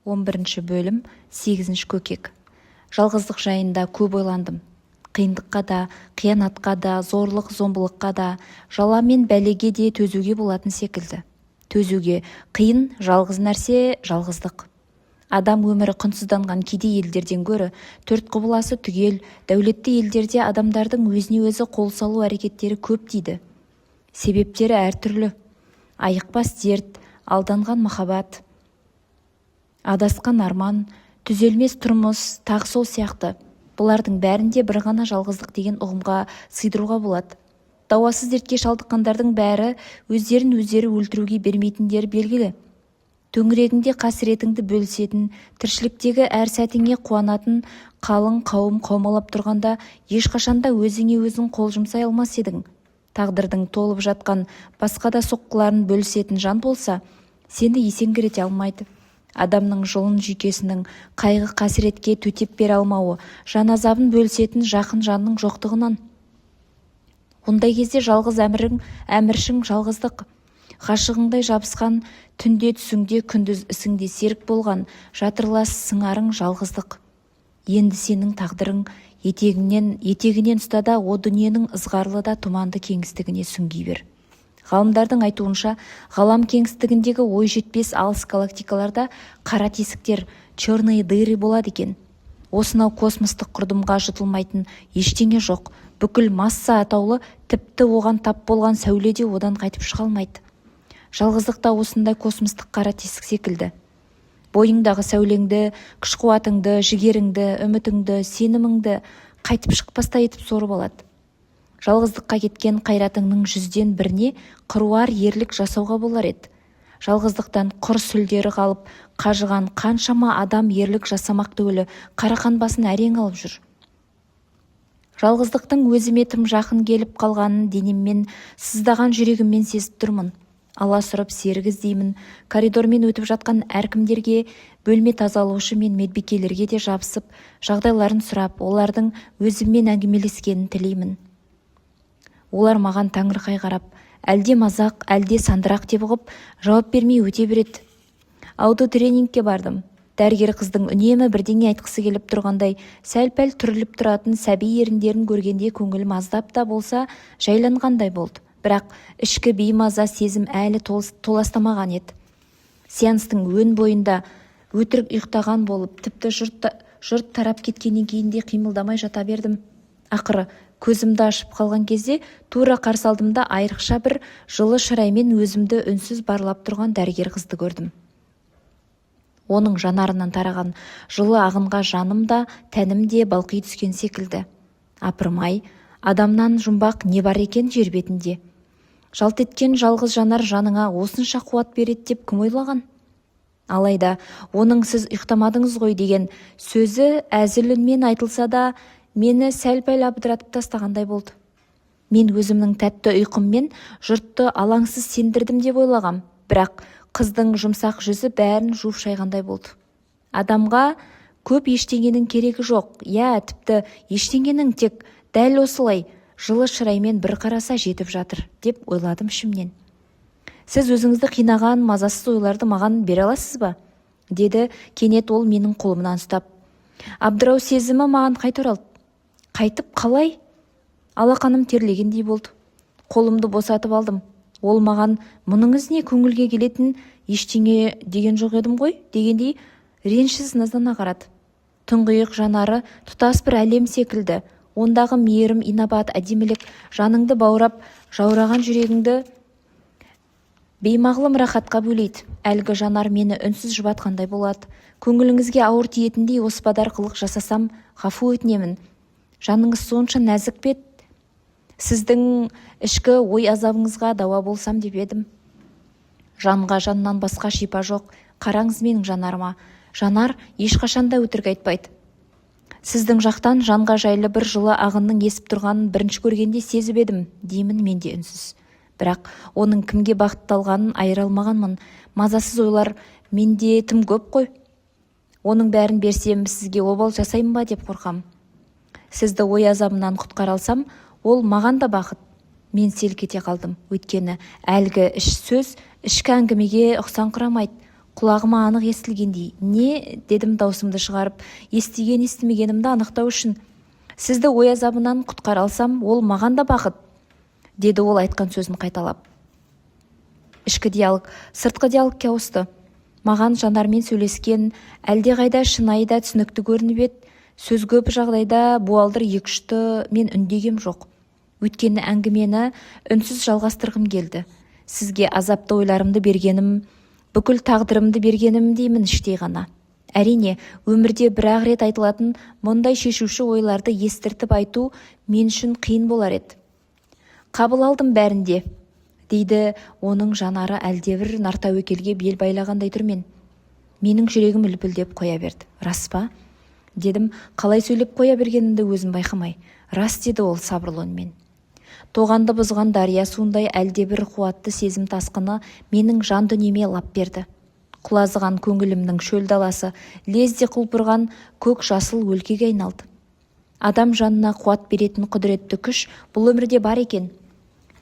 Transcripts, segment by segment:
11 бөлім 8 көкек. Жалғыздық жайында көп ойландым. Қиындыққа да, қиянатқа да, зорлық-зомбылыққа да, жала мен бәлеге де төзуге болатын секілді. Төзуге қиын жалғыз нәрсе жалғыздық. Адам өмірі құнсызданған кедей елдерден гөрі төрт құбыласы түгел, дәулетті елдерде адамдардың өзіне өзі қол салу әрекеттері көп дейді. Себептері әртүрлі. Айықпас дерт, алданған махаббат, адасқан арман, түзелмес тұрмыс, тағы сол сияқты. Бұлардың бәрінде бір ғана жалғыздық деген ұғымға сыйдыруға болады. Дауасыз дертке шалдыққандардың бәрі өздерін өздері өлтіруге бермейтіндері белгілі. Төңірегіңде қасіретіңді бөлісетін, тіршіліктегі әр сәтіңе қуанатын қалың қауым қаумалап тұрғанда ешқашанда өзіңе өзің қол жұмсай алмас едің. Тағдырдың толып жатқан басқа да соққыларын бөлісетін жан болса, сені есеңгірете алмайды. Адамның жұлын жүйкесінің қайғы қасіретке төтеп бере алмауы, жан азабын бөлісетін жақын жанның жоқтығынан. Ондай кезде жалғыз әміршің жалғыздық. Ғашығыңдай жабысқан, түнде түсіңде, күндіз ісіңде серік болған, жатырлас сыңарың жалғыздық. Енді сенің тағдырың етегінен ұстада, о дүниенің ызғарлы да тұманды кеңістігіне сүңги бер. Ғалымдардың айтуынша, ғалам кеңістігіндегі ой жетпес алыс галактикаларда қара тесіктер, черные дыры болады екен. Осынау космостық құрдымға жұтылмайтын ештеңе жоқ. Бүкіл масса атаулы, тіпті оған тап болған сәуле де одан қайтып шыға алмайды. Жалғыздық та осындай космостық қара тесік секілді. Бойыңдағы сәулеңді, күш-қуатыңды, жігеріңді, үмітіңді, сеніміңді қайтып шықпастай етіп сорып алады. Жалғыздыққа кеткен қайратыңның 100-ден біріне қыруар ерлік жасауға болар еді. Жалғыздықтан құр сүлдері қалып, қажыған қаншама адам ерлік жасамақ түгілі қарақан басын әрең алып жүр. Жалғыздықтың өзіме тым жақын келіп қалғанын денеммен, сыздаған жүрегіммен сезіп тұрмын. Аласұрып серік іздеймін. Коридормен өтіп жатқан әркімдерге, бөлме тазалаушы мен медбикелерге де жабысып, жағдайларын сұрап, олардың өзіммен әңгімелескенін тілеймін. Олар маған таңырқай қарап, әлде мазақ, әлде сандырақ деп ұғып, жауап бермей өте береді. Аутотренингке бардым. Дәрігер қыздың үнемі бірдеңе айтқысы келіп тұрғандай, сәл-пәл түріліп тұратын сәби еріндерін көргенде көңілім аздап та болса жайланғандай болды. Бірақ ішкі беймаза сезім әлі толастамаған еді. Сеанстың өн бойында өтірік ұйықтаған болып, тіпті жұрт тарап кеткеннен кейін де қимылдамай жата бердім. Ақыры көзімді ашып қалған кезде тура қарсы алдымда айрықша бір жылы шыраймен өзімді үнсіз барлап тұрған дәрігер қызды көрдім. Оның жанарынан тараған жылы ағынға жаным да, тәнім де балқи түскен секілді. Апырмай, адамнан жұмбақ не бар екен жер бетінде? Жалт еткен жалғыз жанар жаныңа осынша қуат береді деп кім ойлаған? Алайда, оның сіз ұйықтамадыңыз ғой деген сөзі әзіл үнмен айтылса да, мені сәл-пәл абдыратып тастағандай болды. Мен өзімнің тәтті ұйқыммен жұртты алаңсыз сендірдім деп ойлағам, бірақ қыздың жұмсақ жүзі бәрін жуып шайғандай болды. Адамға көп ештеңенің керегі жоқ, тіпті ештеңенің, тек дәл осылай жылы шыраймен бір қараса жетіп жатыр, деп ойладым ішімнен. Сіз өзіңізді қинаған мазасыз ойларды маған бере аласыз ба? Деді кенет ол менің қолымнан ұстап. Абдырау сезімі маған қайта оралды. Қайтып қалай? Алақаным терлегендей болды. Қолымды босатып алдым. Ол маған мұныңыз не, көңілге келетін ештеңе деген жоқ едім ғой, дегендей реншіз наздана қарады. Тұңғиық жанары тұтас бір әлем секілді. Ондағы мейірім, инабат, әдемілік жаныңды баурап, жаураған жүрегіңді беймағлым рахатқа бөлейді. Әлгі жанар мені үнсіз жұбатқандай болады. Көңіліңізге ауыр тиетіндей оспадар қылық жасасам, ғафу өтінемін. Жаныңыз сонша нәзік пе? Сіздің ішкі ой азабыңызға дауа болсам деп едім. Жанға жаннан басқа шипа жоқ. Қараңыз менің жанарыма. Жанар ешқашанда өтірік айтпайды. Сіздің жақтан жанға жайлы бір жылы ағынның есіп тұрғанын бірінші көргенде сезіп едім, деймін мен де үнсіз. Бірақ оның кімге бақытталғанын айыра алмағанмын. Мазасыз ойлар менде тым көп қой. Оның бәрін берсем, сізге обал жасаймын ба деп қорқам. Сізді ой азабынан құтқара алсам, ол маған да бақыт. Мен селк ете қалдым. Өйткені әлгі сөз ішкі әңгімеге ұқсаңқырамайды. Құлағыма анық естілгендей. Не дедім даусымды шығарып, естіген естімегенімді анықтау үшін. Сізді ой азабынан құтқара алсам, ол маған да бақыт, деді ол айтқан сөзін қайталап. Ішкі диалог сыртқы диалогке ауысты. Маған жанармен сөйлескен әлдеқайда шынайы да түсінікті көрініп еді. Сөз көп жағдайда буалдыр екі-үшті мен үндегем жоқ. Өйткені әңгімені үнсіз жалғастырғым келді. Сізге азапты ойларымды бергенім, бүкіл тағдырымды бергенім деймін іштей ғана. Әрине, өмірде бір-ақ рет айтылатын мұндай шешуші ойларды естіртіп айту мен үшін қиын болар еді. Қабыл алдым бәрінде, дейді оның жанары әлдебір нартәуекелге бел байлағандай түрмен. Менің жүрегім үлпілдеп қоя берді. Рас па? Дедім, қалай сөйлеп қоя бергенімді өзім байқамай. Рас, деді ол сабырлы үнмен. Тоғанды бұзған дария суындай әлдебір қуатты сезім тасқыны менің жан дүниеме лап берді. Құлазыған көңілімнің шөл даласы лезде құлпырған көк жасыл өлкеге айналды. Адам жанына қуат беретін құдіретті күш бұл өмірде бар екен.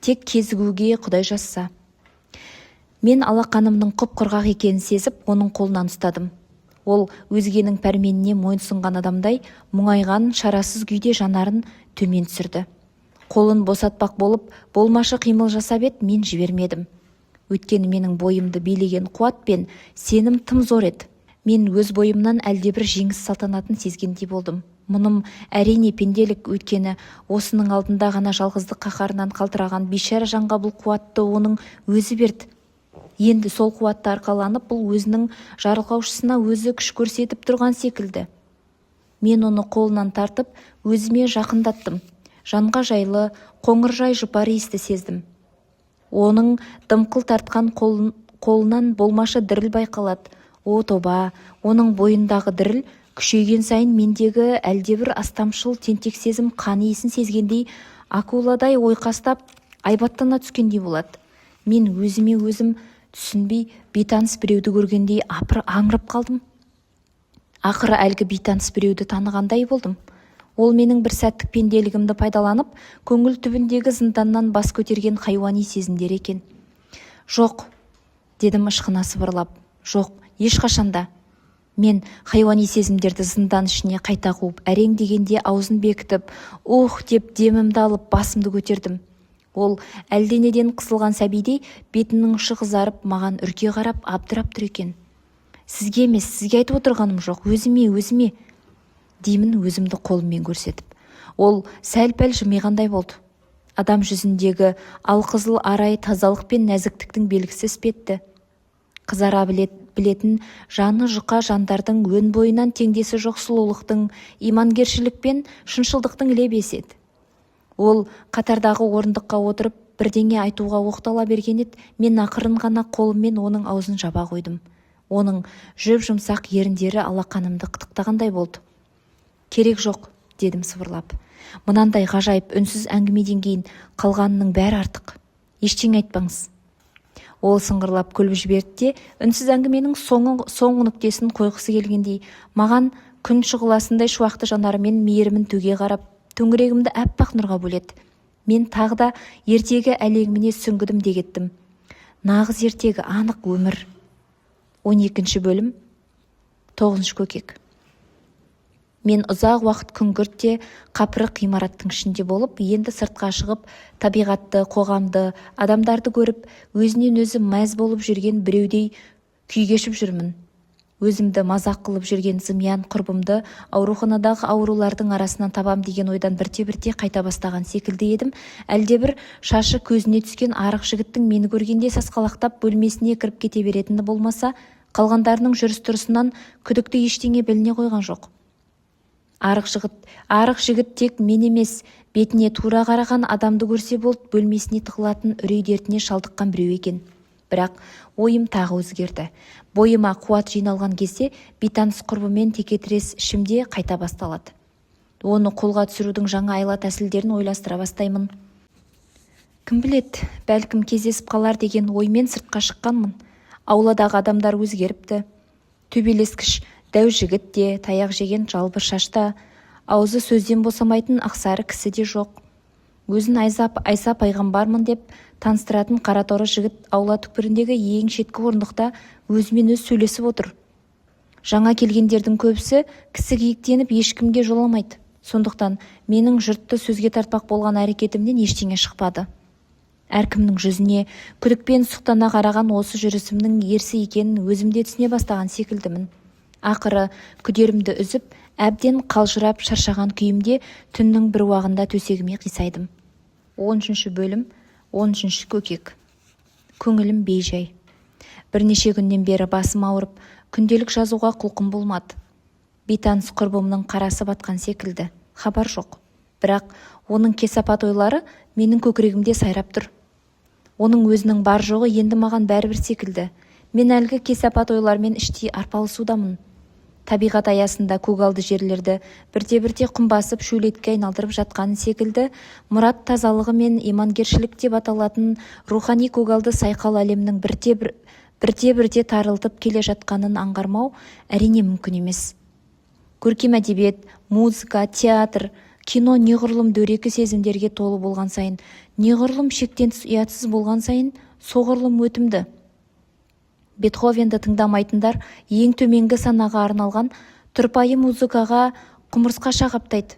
Тек кезігуге Құдай жазса. Мен алақанымның құп-құрғақ екенін сезіп, оның қолынан ұстадым. Ол өзгенің пәрменіне мойынсұнған адамдай мұңайған шарасыз күйде жанарын төмен түсірді. Қолын босатпақ болып, болмашы қимыл жасап еді, мен жібермедім. Өйткені менің бойымды билеген қуат пен сенім тым зор еді. Мен өз бойымнан әлдебір жеңіс салтанатын сезгендей болдым. Мұным әрине пенделік, өйткені осының алдында ғана жалғыздық қаһарынан қалтыраған бейшара жанға бұл қуатты оның өзі берді. Енді сол қуатты арқаланып, бұл өзінің жарылқаушысына өзі күш көрсетіп тұрған секілді. Мен оны қолынан тартып, өзіме жақындаттым. Жанға жайлы, қоңыржай жұпар иісті сездім. Оның дымқыл тартқан қолынан болмашы діріл байқалады. О тоба, оның бойындағы діріл күшейген сайын мендегі әлдебір астамшыл тентек сезім қан иісін сезгендей, акуладай ойқастап, айбаттана түскендей болады. Мен өзіме өзім түсінбей бейтаныс біреуді көргендей аңырып қалдым. Ақыры әлгі бейтаныс біреуді танығандай болдым. Ол менің бір сәттік пенделігімді пайдаланып, көңіл түбіндегі зынданнан бас көтерген хайуани сезімдер екен. Жоқ, дедім ышқына сыбырлап. Жоқ, ешқашанда. Мен хайуани сезімдерді зындан ішіне қайта қуып, әрең дегенде аузын бекітіп, ух деп демімді алып басымды көтердім. Ол әлденеден қысылған сәбидей бетінің ұшы қызарып, маған үрке қарап абдырап тұр екен. Сізге емес, сізге айтып отырғаным жоқ, өзіме, деймін өзімді қолыммен көрсетіп. Ол сәл-пәл жымиғандай болды. Адам жүзіндегі алқызыл арай тазалық пен нәзіктіктің белгісі іспетті. Қызара білетін жаны жұқа жандардың өн бойынан теңдесі жоқ сұлулықтың, имангершілік пен шыншылдықтың лебесі еді. Ол қатардағы орындыққа отырып бірдеңе айтуға оқтала берген еді. Мен ақырын ғана қолыммен оның аузын жаба қойдым. Оның жүп-жұмсақ еріндері алақанымды қытықтағандай болды. Керек жоқ, дедім сыбырлап. Мынандай ғажайып үнсіз әңгімеден кейін қалғанының бәрі артық. Ештеңе айтпаңыз. Ол сыңғырлап күліп жіберді де, үнсіз әңгіменің соңғы нүктесін қойғысы келгендей, маған күн шұғыласындай шуақты жанарымен мейірімін төге қарап, төңірегімді әппақ нұрға бөледі. Мен тағы да ертегі әлегіміне сүңгідім де кеттім. Нағыз ертегі, анық өмір. 12 бөлім, 9 көкек. Мен ұзақ уақыт күңгіртте қапырық ғимараттың ішінде болып, енді сыртқа шығып, табиғатты, қоғамды, адамдарды көріп, өзінен өзі мәз болып жүрген біреудей күй кешіп жүрмін. Өзімді мазақ қылып жүрген зымиян құрбымды ауруханадағы аурулардың арасынан табам деген ойдан бірте-бірте қайта бастаған секілді едім. Әлдебір шашы көзіне түскен арық жігіттің мені көргенде сасқалақтап бөлмесіне кіріп кете беретіні болмаса, қалғандарының жүріс-тұрысынан күдікті ештеңе біліне қойған жоқ. Арық жігіт тек мен емес, бетіне тура қараған адамды көрсе болды, бөлмесіне тығылатын үрей дертіне шалдыққан біреу екен. Бірақ ойым тағы өзгерді. Бойыма қуат жиналған кезде бейтаныс құрбымен текетірес ішімде қайта басталады. Оны қолға түсірудің жаңа айла тәсілдерін ойластыра бастаймын. Кім білет, бәлкім кездесіп қалар деген оймен сыртқа шыққанмын. Ауладағы адамдар өзгеріпті. Төбелескіш дәу жігіт те, таяқ жеген жалбыр шашта, аузы сөзден босамайтын ақсары кісі де жоқ. Өзін Айса пайғамбармын деп таныстыратын қараторы жігіт аула түкпіріндегі ең шеткі орындықта өзімен өз сөйлесіп отыр. Жаңа келгендердің көбісі кісі киіктеніп ешкімге жоламайды. Сондықтан менің жұртты сөзге тартпақ болған әрекетімнен ештеңе шықпады. Әркімнің жүзіне күдікпен сұқтана қараған осы жүрісімнің ерсі екенін өзімде түсіне бастаған секілдімін. Ақыры күдерімді үзіп, әбден қалжырап шаршаған күйімде түннің бір уағында төсегіме қисайдым. 13 бөлім, 13 көкек. Көңілім бейжай. Бірнеше күннен бері басым ауырып, күнделік жазуға құлқым болмады. Бейтаныс құрбымның қарасы батқан секілді. Хабар жоқ. Бірақ оның кесапат ойлары менің көкірегімде сайрап тұр. Оның өзінің бар жоғы енді маған бәрібір секілді. Мен әлгі кесапат ойлармен іштей арпалысудамын. Табиғат аясында көгалды жерлерді бірте-бірте құм басып шөлейтке айналдырып жатқаны секілді, мұрат тазалығы мен имангершілік деп аталатын рухани көгалды сайқал әлемнің бірте-бірте тарылтып келе жатқанын аңғармау әрине мүмкін емес. Көркем әдебиет, музыка, театр, кино неғұрлым дөрекі сезімдерге толы болған сайын, неғұрлым шектен тыс ұятсыз болған сайын, соғұрлым өтімді. Бетховенді тыңдамайтындар ең төменгі санаға арналған тұрпайы музыкаға құмырсқаша қаптайды.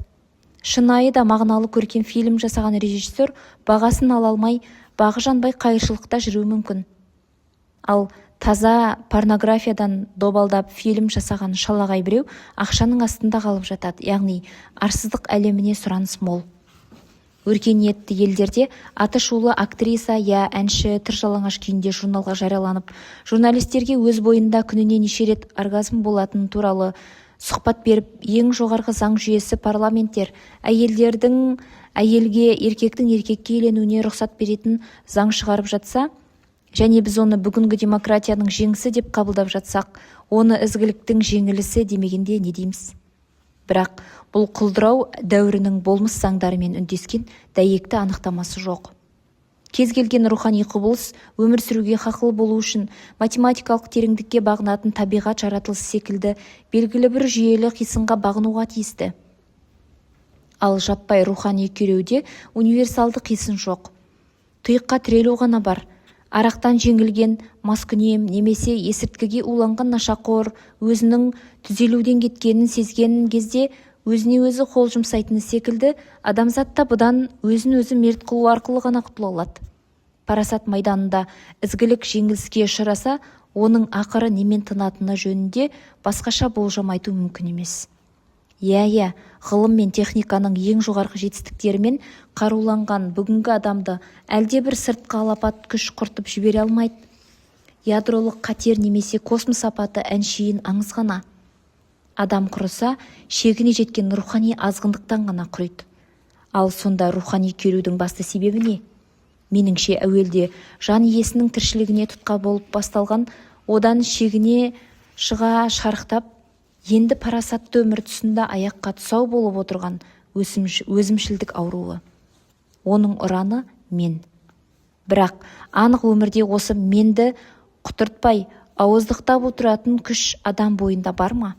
Шынайы да мағыналы көркем фильм жасаған режиссер бағасын ала алмай, бағы жанбай қайыршылықта жүруі мүмкін. Ал таза порнографиядан добалдап фильм жасаған шалағай біреу ақшаның астында қалып жатады, яғни арсыздық әлеміне сұраныс мол. Өркениетті елдерде аты шулы актриса я әнші тыржалаңаш күйінде журналға жарияланып, журналистерге өз бойында күніне неше рет оргазм болатыны туралы сұхбат беріп, ең жоғарғы заң жүйесі парламенттер әйелдердің әйелге, еркектің еркекке үйленуіне рұқсат беретін заң шығарып жатса, және біз оны бүгінгі демократияның жеңісі деп қабылдап жатсақ, оны ізгіліктің жеңілісі демегенде не дейміз? Бірақ бұл құлдырау дәуірінің болмыс заңдарымен үндескен дәйекті анықтамасы жоқ. Кез келген рухани құбылыс өмір сүруге хақылы болу үшін математикалық тереңдікке бағынатын табиғат жаратылысы секілді белгілі бір жүйелі қисынға бағынуға тиісті. Ал жаппай рухани күйреуде универсалды қисын жоқ. Тұйыққа тірелу ғана бар. Арақтан жеңілген маскүнем немесе есірткіге уланған нашақор өзінің түзелуден кеткенін сезген кезде өзіне өзі қол жұмсайтыны секілді, адамзат та бұдан өзін-өзі мерт қылу арқылы ғана құтыла алады. Парасат майданында ізгілік жеңіліске ұшыраса, оның ақыры немен тынатыны жөнінде басқаша болжам айту мүмкін емес. Иә, ғылым мен техниканың ең жоғарғы жетістіктерімен қаруланған бүгінгі адамды әлде бір сыртқы алапат күш құртып жібере алмайды. Ядролық қатер немесе космос апаты әншейін аңыз ғана. Адам құрыса, шегіне жеткен рухани азғындықтан ғана құриды. Ал сонда рухани күйреудің басты себебі не? Меніңше әуелде жан иесінің тіршілігіне тұтқа болып басталған, одан шегіне шыға шарықтап, енді парасатты өмір тұсында аяққа тұсау болып отырған өзімшілдік ауруы. Оның ұраны мен. Бірақ анық өмірде осы менді құтыртпай, ауыздықтап отыратын күш адам бойында бар ма?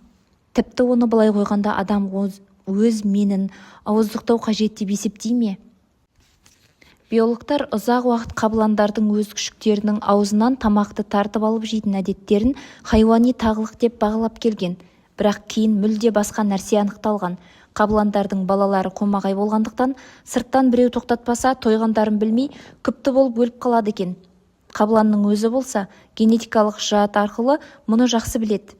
Тіпті оны былай қойғанда адам өз менін ауыздықтау қажет деп есептей ме? Биологтар ұзақ уақыт қабыландардың өз күшіктерінің аузынан тамақты тартып алып жейтін әдеттерін хайуани тағылық деп бағалап келген. Бірақ кейін мүлде басқа нәрсе анықталған. Қабыландардың балалары қомағай болғандықтан, сырттан біреу тоқтатпаса, тойғандарын білмей, күпті болып өліп қалады екен. Қабыланның өзі болса, генетикалық жад арқылы мұны жақсы біледі.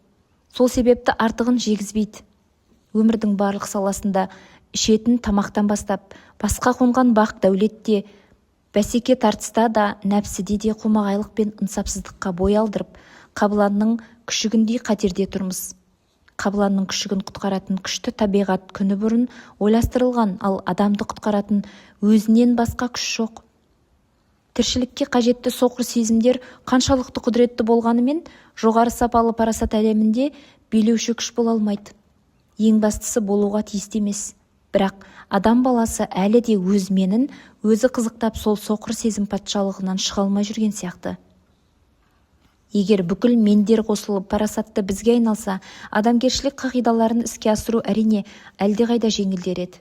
Сол себепті артығын жегізбейді. Өмірдің барлық саласында ішетін тамақтан бастап, басқа қонған бақ дәулетте, бәсеке тартыста да, нәпсіде де қомағайлық пен ынсапсыздыққа бой алдырып, қабыланның күшігіндей қатерде тұрмыз. Қабыланның күшігін құтқаратын күшті табиғат күні бұрын ойластырылған, ал адамды құтқаратын өзінен басқа күш жоқ. Тіршілікке қажетті соқыр сезімдер қаншалықты құдіретті болғанымен, жоғары сапалы парасат әлемінде билеуші күш бола алмайды. Ең бастысы болуға тиісті емес. Бірақ адам баласы әлі де өз менін өзі қызықтап сол соқыр сезім патшалығынан шыға алмай жүрген сияқты. Егер бүкіл мендер қосылып парасатты бізге айналса, адамгершілік қағидаларын іске асыру әрине әлдеқайда жеңілдер еді.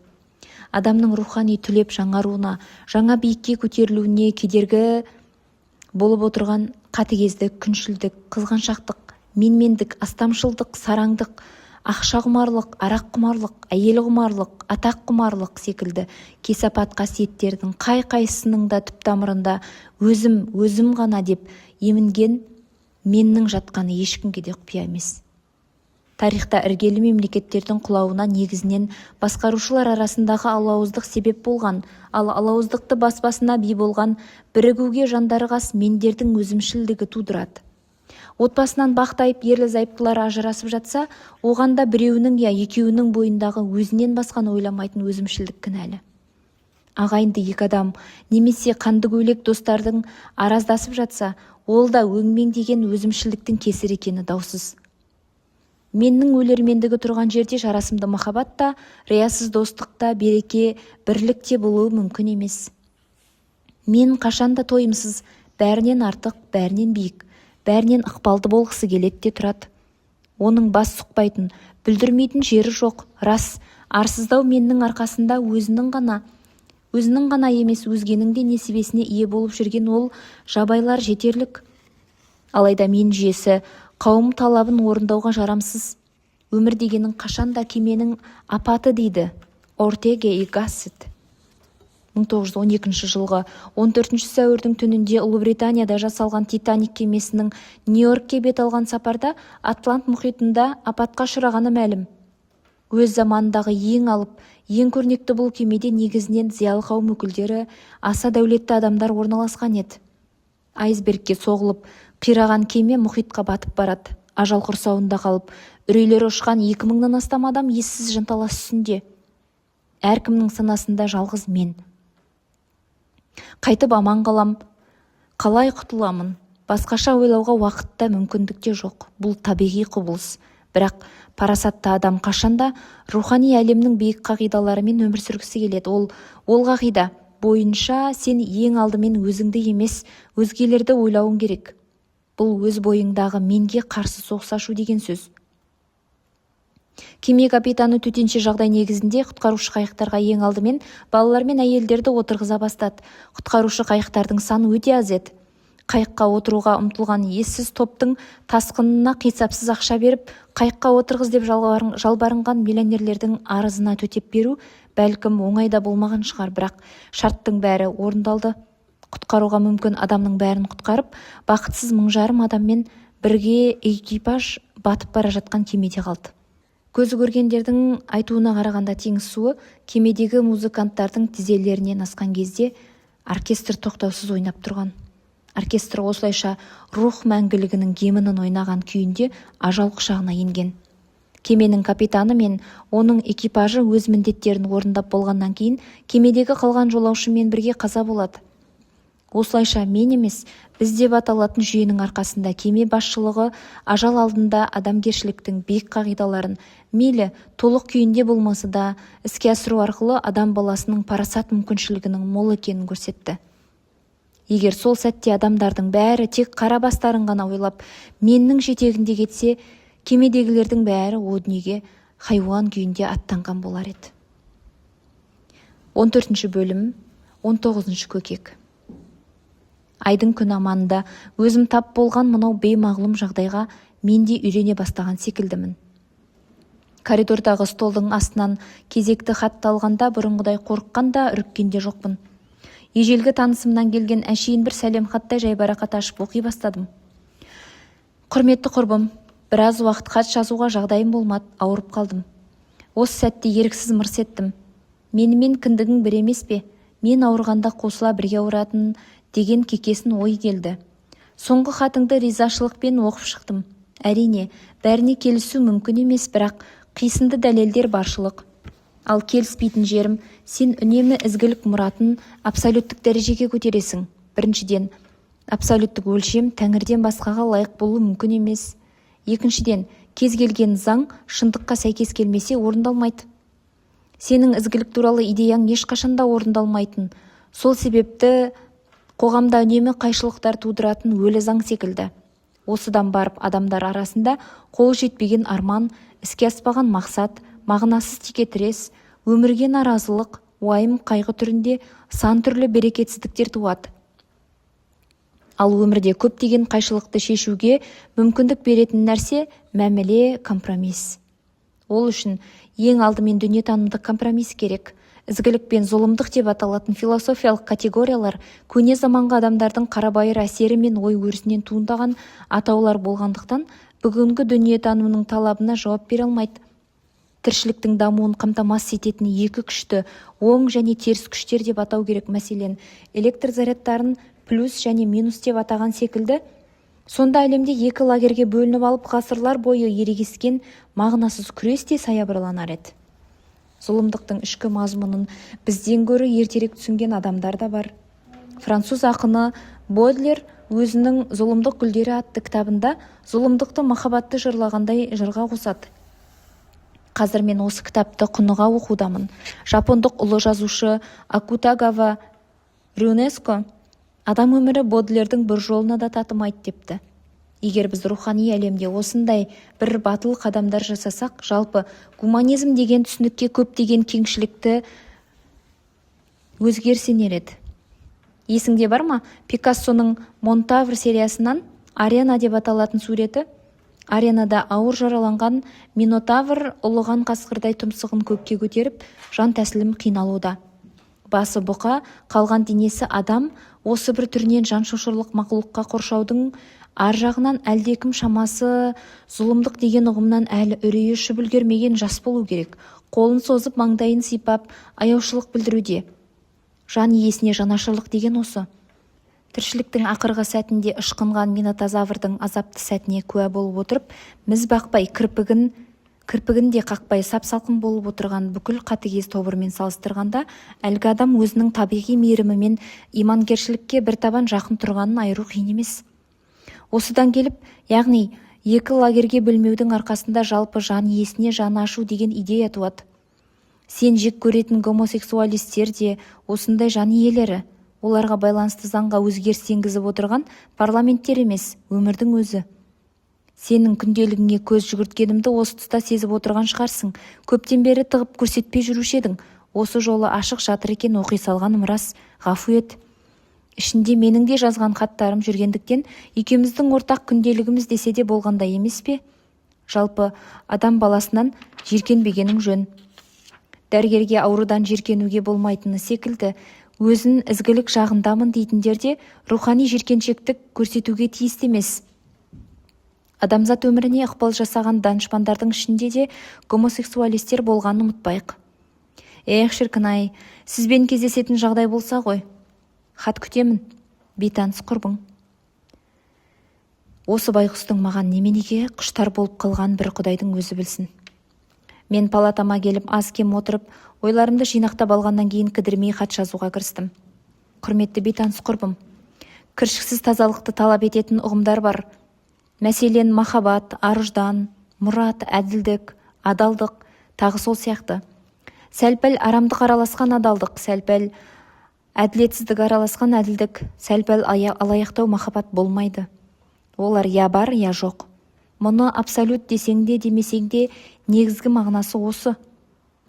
адамның рухани түлеп жаңаруына, жаңа биікке көтерілуіне кедергі болып отырған қатыгездік, күншілдік, қызғаншақтық, менмендік, астамшылдық, сараңдық, ақша құмарлық, арақ құмарлық, әйел құмарлық, атақ құмарлық секілді кесапат қасиеттердің қай-қайсының да түп тамырында өзім ғана деп емінген меннің жатқаны ешкімге де құпия емес. Тарихта іргелі мемлекеттердің құлауына негізінен басқарушылар арасындағы алауыздық себеп болған, ал алауыздықты бас-басына би болған бірігуге жандарығас мендердің өзімшілдігі тудырады. Отбасынан бақтайып ерлі-зайыптылар ажырасып жатса, оған да біреуінің я екеуінің бойындағы өзінен басқаны ойламайтын өзімшілдік кінәлі. Ағайынды екі адам немесе қанды көйлек достардың араздасып жатса, ол да өңмен деген өзімшілдіктің кесір екені даусыз. Меннің өлермендігі тұрған жерде жарасымды махаббат та, риясыз достықта, береке, бірлік те болуы мүмкін емес. Мен қашанда тойымсыз, бәрінен артық, бәрінен биік, бәрінен ықпалды болғысы келеді де тұрады. Оның бас сұқпайтын, бүлдірмейтін жері жоқ, рас, арсыздау меннің арқасында өзінің ғана емес өзгенің де несібесіне ие болып жүрген ол жабайлар жетерлік. Алайда мен жүйесі қауым талабын орындауға жарамсыз. Өмір дегенің қашанда кеменің апаты дейді Ортега и Гассет. 1912 жылғы 14 сәуірдің түнінде Ұлыбританияда жасалған Титаник кемесінің Нью-Йоркке бет алған сапарда Атлант мұхитында апатқа ұшырағаны мәлім. Өз заманындағы ең алып, ең көрнекті бұл кемеде негізінен зиялы қауым өкілдері, аса дәулетті адамдар орналасқан еді. Айсбергке соғылып, қираған кеме мұхитқа батып барады. Ажал құрсауында қалып, үрейлері ұшқан 2000-нан астам адам ессіз жанталас үстінде. Әркімнің санасында жалғыз мен. Қайтып аман қалам, қалай құтыламын? Басқаша ойлауға уақытта мүмкіндік те жоқ. Бұл табиғи құбылыс. Бірақ парасатты адам қашанда рухани әлемнің биік қағидаларымен өмір сүргісі келеді. Ол қағида бойынша сен ең алдымен өзіңді емес, өзгелерді ойлауың керек. Бұл өз бойыңдағы менге қарсы соғыс ашу деген сөз. Кеме капитаны төтенше жағдай негізінде құтқарушы қайықтарға ең алдымен балалар мен әйелдерді отырғыза бастады. Құтқарушы қайықтардың саны өте аз еді. Қайыққа отыруға ұмтылған ессіз топтың тасқынына қисапсыз ақша беріп, қайыққа отырғыз деп жалбарынған миллионерлердің арызына төтеп беру бәлкім оңайда болмаған шығар, бірақ шарттың бәрі орындалды. Құтқаруға мүмкін адамның бәрін құтқарып, бақытсыз 1000 адаммен бірге экипаж батып бара жатқан кемеде қалды. Көзі көргендердің айтуына қарағанда теңіз суы кемедегі музыканттардың тізелерінен асқан кезде оркестр тоқтаусыз ойнап тұрған. Оркестр осылайша рух мәңгілігінің гимнін ойнаған күйінде ажал құшағына енген. Кеменің капитаны мен оның экипажы өз міндеттерін орындап болғаннан кейін кемедегі қалған жолаушымен бірге қаза болады. Осылайша мен емес, біз деп аталатын жүйенің арқасында кеме басшылығы ажал алдында адамгершіліктің биік қағидаларын мейлі толық күйінде болмаса да іске асыру арқылы адам баласының парасат мүмкіншілігінің мол екенін көрсетті. Егер сол сәтте адамдардың бәрі тек қара бастарын ғана ойлап, меннің жетегінде кетсе, кемедегілердің бәрі о дүниеге хайуан күйінде аттанған болар еді. 14 бөлім, 19 көкек. Айдың күн аманында өзім тап болған мынау беймағлұм жағдайға мен де үйрене бастаған секілдімін. Коридордағы столдың астынан кезекті хатты алғанда бұрынғыдай қорыққан да үріккен де жоқпын. Ежелгі танысымнан келген әшейін бір сәлем хаттай жайбарақат ашып оқи бастадым. Құрметті құрбым, біраз уақыт хат жазуға жағдайым болмады, ауырып қалдым. Осы сәтте еріксіз мырс еттім. Менімен кіндігің бір емес пе? Мен ауырғанда қосыла бірге ауыратын деген кекесін ой келді. Соңғы хатыңды ризашылықпен оқып шықтым. Әрине, бәріне келісу мүмкін емес, бірақ қисынды дәлелдер баршылық. Ал келіспейтін жерім, сен үнемі ізгілік мұратын абсолюттік дәрежеге көтересің. Біріншіден, абсолюттік өлшем тәңірден басқаға лайық болу мүмкін емес. Екіншіден, кез келген заң шындыққа сәйкес келмесе орындалмайды. Сенің ізгілік туралы идеяң ешқашанда орындалмайтын. Сол себепті қоғамда үнемі қайшылықтар тудыратын өлі заң секілді. Осыдан барып адамдар арасында қол жетпеген арман, іске аспаған мақсат, мағынасыз текетірес, өмірге наразылық, уайым қайғы түрінде сан түрлі берекетсіздіктер туады. Ал өмірде көптеген қайшылықты шешуге мүмкіндік беретін нәрсе мәміле, компромисс. Ол үшін ең алдымен дүниетанымдық компромисс керек. Ізгілік пен зұлымдық деп аталатын философиялық категориялар көне заманғы адамдардың қарабайыр әсері мен ой өрісінен туындаған атаулар болғандықтан бүгінгі дүниетанымның талабына жауап бере алмайды. Тіршіліктің дамуын қамтамасыз ететін екі күшті оң және теріс күштер деп атау керек. Мәселен, электр зарядтарын плюс және минус деп атаған секілді, сонда әлемде екі лагерге бөлініп алып ғасырлар бойы ерегескен мағынасыз күрес те саябырланар еді. Зұлымдықтың ішкі мазмұнын бізден гөрі ертерек түсінген адамдар да бар. Француз ақыны Бодлер өзінің «Зұлымдық гүлдері» атты кітабында зұлымдықты махаббатты жырлағандай жырға қосады. Қазір мен осы кітапты құныға оқудамын. Жапондық ұлы жазушы Акутагава Рюнеско адам өмірі Бодлердің бір жолына да татымайды депті. Егер біз рухани әлемде осындай бір батыл қадамдар жасасақ, жалпы гуманизм деген түсінікке көптеген кеңшілікті өзгеріс енер еді. Есіңде бар ма? Пикассоның Монтавр сериясынан Арена деп аталатын суреті. Аренада ауыр жараланған Минотавр ұлыған қасқырдай тұмсығын көкке көтеріп, жан тәсілім қиналуда. Басы бұқа, қалған денесі адам, осы бір түрінен жан шошырлық мақұлыққа қоршаудың ар жағынан әлдекім шамасы зұлымдық деген ұғымнан әлі үрейі ұшып үлгермеген жас болу керек. Қолын созып, маңдайын сипап, аяушылық білдіруде. Жан иесіне жанашырлық деген осы. Тіршіліктің ақырғы сәтінде ышқынған Минотаврдың азапты сәтіне куә болып отырып, міз бақпай, кірпігін де қақпай сап-салқын болып отырған бүкіл қатыгез тобырмен салыстырғанда, әлгі адам өзінің табиғи мейірімі мен имангершілікке бір табан жақын тұрғанын айыру қиын емес. Осыдан келіп, яғни екі лагерге бөлмеудің арқасында жалпы жан иесіне жаны ашу деген идея туады. Сен жек көретін гомосексуалистер де осындай жан иелері. Оларға байланысты заңға өзгеріс енгізіп отырған парламенттер емес, өмірдің өзі. Сенің күнделігіңе көз жүгірткенімді осы тұста сезіп отырған шығарсың. Көптен бері тығып көрсетпей жүруші едің. Осы жолы ашық жатыр екен, оқи салғаным рас, ғафу ет. Ішінде менің де жазған хаттарым жүргендіктен екеуміздің ортақ күнделігіміз десе де болғандай емес пе? Жалпы адам баласынан жиіркенбегенің жөн. Дәрігерге аурудан жиіркенуге болмайтыны секілді, өзін ізгілік жағындамын дейтіндер де рухани жиіркеншектік көрсетуге тиісті емес. Адамзат өміріне ықпал жасаған данышпандардың ішінде де гомосексуалистер болғанын ұмытпайық. Шіркін-ай, сізбен кездесетін жағдай болса ғой. Хат күтемін, бейтаныс құрбың. Осы байғұстың маған неменеге құштар болып қалған бір құдайдың өзі білсін. Мен палатама келіп аз-кем отырып, ойларымды жинақтап алғаннан кейін кідірмей хат жазуға кірістім. Құрметті бейтаныс құрбым, кіршіксіз тазалықты талап ететін ұғымдар бар. Мәселен, махаббат, ар-ұждан, мұрат, әділдік, адалдық, тағы сол сияқты. Сәл-пәл арамдық араласқан адалдық, сәл-пәл әділетсіздік араласқан әділдік, сәл-пәл алаяқтау махаббат болмайды. Олар я бар, я жоқ. Мұны абсолют десең де демесең де негізгі мағынасы осы.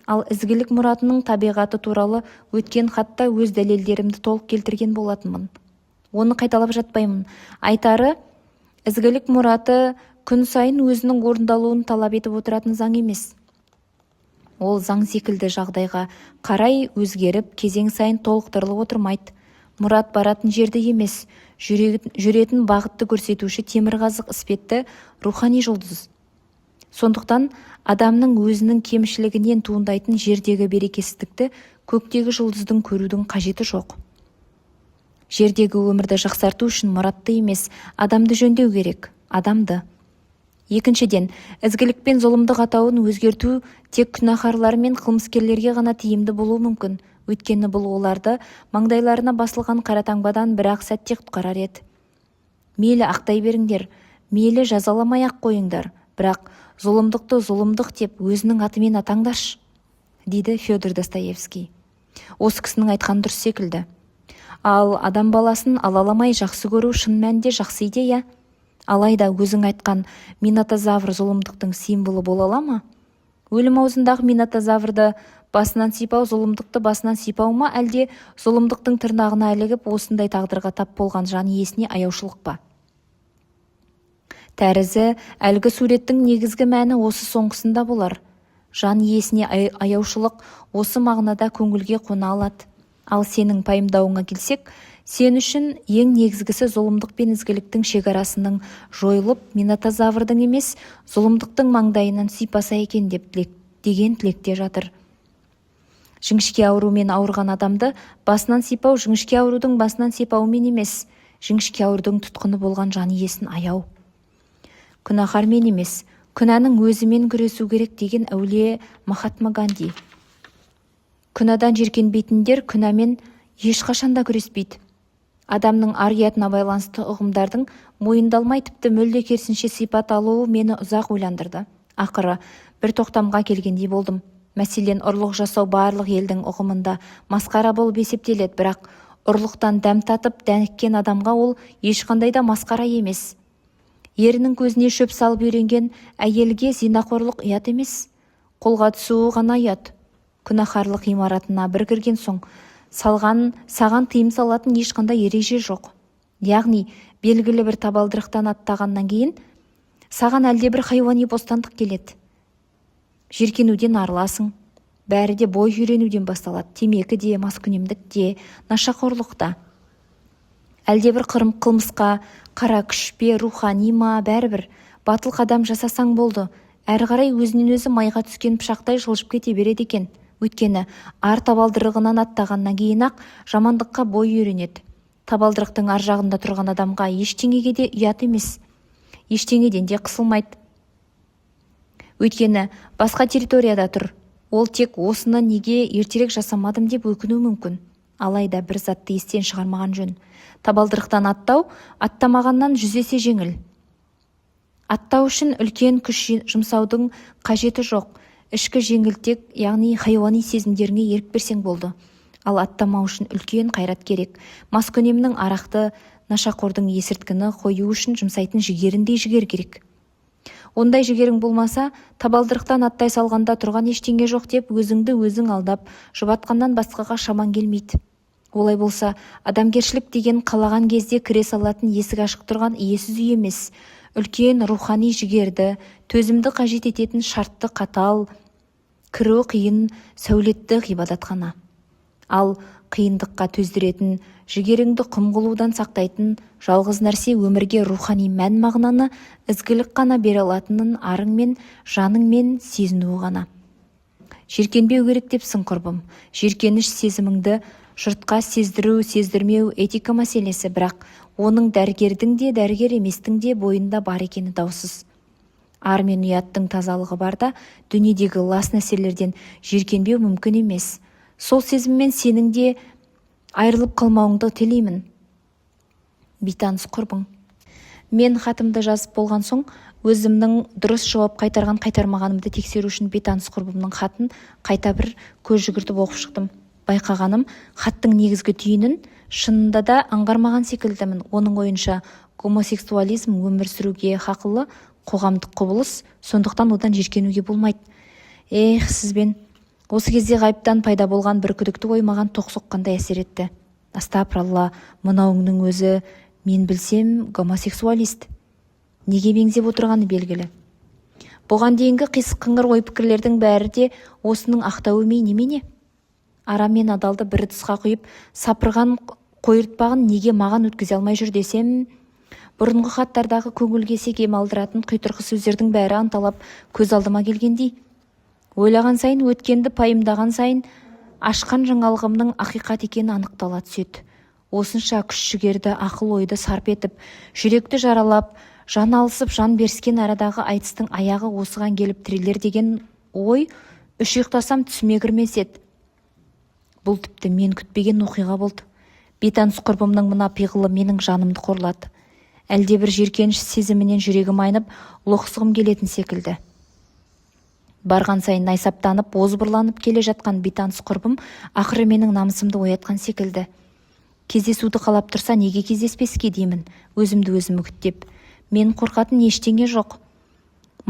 Ал ізгілік мұратының табиғаты туралы өткен хатта өз дәлелдерімді толық келтірген болатынмын. Оны қайталап жатпаймын. Айтары, ізгілік мұраты күн сайын өзінің орындалуын талап етіп отыратын заң емес. Ол заң секілді жағдайға қарай өзгеріп, кезең сайын толықтырылып отырмайды. Мұрат баратын жерді емес, жүретін бағытты көрсетуші темірқазық іспетті рухани жұлдыз. Сондықтан адамның өзінің кемшілігінен туындайтын жердегі берекесіздікті көктегі жұлдыздың көрудің қажеті жоқ. Жердегі өмірді жақсарту үшін мұратты емес, адамды жөндеу керек, адамды. Екіншіден, ізгілік пен зұлымдық атауын өзгерту тек күнәһарлар мен қылмыскерлерге ғана тиімді болуы мүмкін. Өйткені бұл оларды маңдайларына басылған қара таңбадан бір-ақ сәтте құтқарар еді. Мейлі ақтай беріңдер, мейлі жазаламай-ақ қойыңдар, бірақ зұлымдықты зұлымдық деп өзінің атымен атаңдаршы, дейді Федор Достоевский. Осы кісінің айтқан дұрыс секілді. Ал адам баласын алаламай жақсы көру шын мәнінде жақсы идея. Алайда өзің айтқан Минотавр зұлымдықтың символы бола ала ма? Өлім аузындағы минотаврды басынан сипау зұлымдықты басынан сипау ма, әлде зұлымдықтың тырнағына ілігіп осындай тағдырға тап болған жан иесіне аяушылық па? Тәрізі, әлгі суреттің негізгі мәні осы соңғысында болар. Жан иесіне аяушылық осы мағынада көңілге қона алады. Ал сенің пайымдауыңа келсек, сен үшін ең негізгісі зұлымдық пен ізгіліктің шекарасының жойылып, минотаврдың емес, зұлымдықтың маңдайынан сипаса екен деген тілекте жатыр. Жіңішке аурумен ауырған адамды басынан сипау жіңішке аурудың басынан сипаумен емес, жіңішке аурудың тұтқыны болған жан иесін аяу. Күнәһармен емес, күнәнің өзімен күресу керек деген әулие Махатма Ганди. Күнәдан жиіркенбейтіндер күнәмен ешқашанда күреспейді. Адамның ар-ұятына байланысты ұғымдардың мойындалмай тіпті мүлде керісінше сипат алуы мені ұзақ ойландырды. Ақыры бір тоқтамға келгендей болдым. Мәселен, ұрлық жасау барлық елдің ұғымында масқара болып есептеледі, бірақ ұрлықтан дәм татып дәніккен адамға ол ешқандай да масқара емес. Ерінің көзіне шөп салып үйренген әйелге зинақорлық ұят емес, қолға түсуі ғана ұят. Күнәһарлық ғимаратына бір кірген соң саған тыйым салатын ешқандай ереже жоқ. Яғни белгілі бір табалдырықтан аттағаннан кейін саған әлде бір хайуани бостандық келеді. Жиіркенуден арыласың. Бәрі де бой үйренуден басталады. Темекі де, маскүнемдік де, нашақорлық та. Әлде бір қылмысқа, қара күш пе, рухани ма, бәрібір батыл қадам жасасаң болды. Әрі қарай өзінен өзі майға түскен пышақтай жылжып кете береді екен. Өйткені ар табалдырығынан аттағаннан кейін-ақ жамандыққа бой үйренеді. Табалдырықтың ар жағында тұрған адамға ештеңеге де ұят емес, ештеңеден де қысылмайды. Өйткені басқа территорияда тұр. Ол тек осыны неге ертерек жасамадым деп өкіну мүмкін. Алайда бір затты естен шығармаған жөн. Табалдырықтан аттау аттамағаннан 100 есе жеңіл. Аттау үшін үлкен күш жұмсаудың қажеті жоқ. Ішкі жеңілтек, яғни хайуани сезімдеріңе ерік берсең болды. Ал аттамау үшін үлкен қайрат керек. Маскүнемнің арақты, нашақордың есірткіні қою үшін жұмсайтын жігеріндей жігер керек. Ондай жігерің болмаса, табалдырықтан аттай салғанда тұрған ештеңе жоқ деп өзіңді өзің алдап, жұбатқаннан басқаға шаман келмейді. Олай болса, адамгершілік деген қалаған кезде кіре салатын есік ашық тұрған иесіз үй емес, үлкен рухани жігерді, төзімді қажет ететін шартты қатал, кіру қиын, сәулетті ғибадатхана. Ал қиындыққа төздіретін, жігеріңді құм қылудан сақтайтын жалғыз нәрсе өмірге рухани мән мағынаны ізгілік қана бере алатынын арыңмен, жаныңмен сезінуі ғана. Жиіркенбеу керек депсің құрбым. Жиіркеніш сезіміңді жұртқа сездіру, сездірмеу этика мәселесі, бірақ оның дәрігердің де, дәрігер еместің де бойында бар екені даусыз. Ар мен ұяттың тазалығы барда, дүниедегі лас нәрселерден жиіркенбеу мүмкін емес. Сол сезіммен сенің де айырылып қалмауыңды тілеймін. Бейтаныс құрбың. Мен хатымды жазып болған соң, өзімнің дұрыс жауап қайтармағанымды тексеру үшін бейтаныс құрбымның хатын қайта бір көз жүгіртіп оқып шықтым. Байқағаным, хаттың негізгі түйінін шынында да аңғармаған секілдімін. Оның ойынша, гомосексуализм өмір сүруге хақылы қоғамдық құбылыс, сондықтан одан жиіркенуге болмайды. Сізбен осы кезде ғайыптан пайда болған бір күдікті ой маған тоқ соққандай әсер етті. Астапыралла, мынауыңның өзі, мен білсем, гомосексуалист. Неге беңзеп отырғаны белгілі. Бұған дейінгі қисық-қыңыр ой-пікірлердің бәрі де осының ақтауы немене? Ара мен адалды бір тұсқа құйып, сапырған қойыртпағын неге маған өткізе алмай жүр десем, бұрынғы хаттардағы көңілге секем алдыратын құйтырқы сөздердің бәрі анталап көз алдыма келгендей. Ойлаған сайын, өткенді пайымдаған сайын, ашқан жаңалығымның ақиқат екені анықтала түседі. Осынша күш-жігерді, ақыл-ойды сарп етіп, жүректі жаралап, жан алысып, жан беріскен арадағы айтыстың аяғы осыған келіп тірелер деген ой, үш ұйықтасам түсіме кірмес еді. Бұл тіпті мен күтпеген оқиға болды. Бейтаныс құрбымның мына пиғылы менің жанымды қорлады. Әлде бір жиіркеніш сезімінен жүрегім айнып, лоқсығым келетін секілді. Барған сайын найсаптанып, озбырланып келе жатқан бейтаныс құрбым ақыры менің намысымды оятқан секілді. Кездесуді қалап тұрса, неге кездеспеске деймін, өзімді өзім үгіттеп. Мен қорқатын ештеңе жоқ.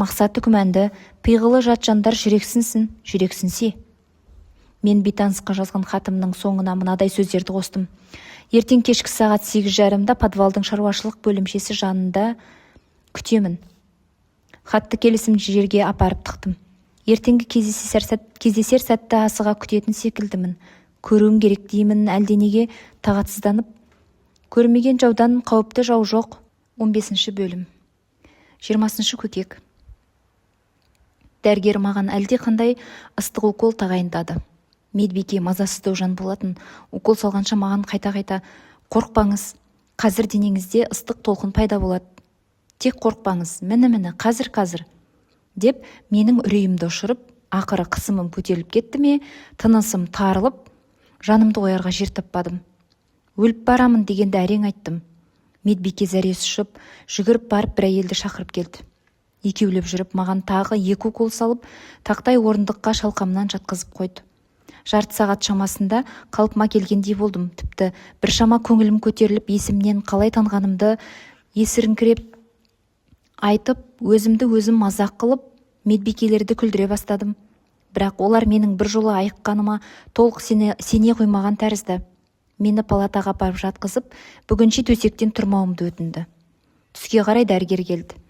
Мақсаты күмәнді, пиғылы жат жандар жүрексінсе. Мен бейтанысқа жазған хатымның соңына мынадай сөздерді қостым. Ертең кешкі сағат 8:30-да подвалдың шаруашылық бөлімшесі жанында күтемін. Хатты келісім жерге апарып тықтым. Ертеңгі кездесер сәтті асыға күтетін секілдімін. Көруім керек деймін, әлденеге тағатсызданып. Көрмеген жаудан қауіпті жау жоқ. 15 бөлім. 20 көкек. Дәрігер маған әлде қандай ыстық укол тағайындады. Медбике мазасыздау жан болатын. Укол салғанша маған қайта-қайта қорықпаңыз. Қазір денеңізде ыстық толқын пайда болады. Тек қорықпаңыз. Міне, қазір. Деп менің үрейімді ұшырып, ақыры қысымым көтеріліп кетті ме, тынысым тарылып, жанымды қоярға жер таппадым. Өліп барамын дегенді әрең айттым. Медбике зәресі ұшып, жүгіріп барып бір әйелді шақырып келді. Екеулеп жүріп, маған тағы 2 укол салып, тақтай орындыққа шалқамнан жатқызып қойды. Жарты сағат шамасында қалпыма келгендей болдым. Тіпті бір шама көңілім көтеріліп, есімнен қалай танғанымды есіріңкіреп айтып, өзім мазақ қылып, медбикелерді күлдіре бастадым. Бірақ олар менің бір жолы айыққаныма толық сене қоймаған тәрізді. Мені палатаға апарып жатқызып, бүгінше төсектен тұрмауымды өтінді. Түске қарай дәрігер келді.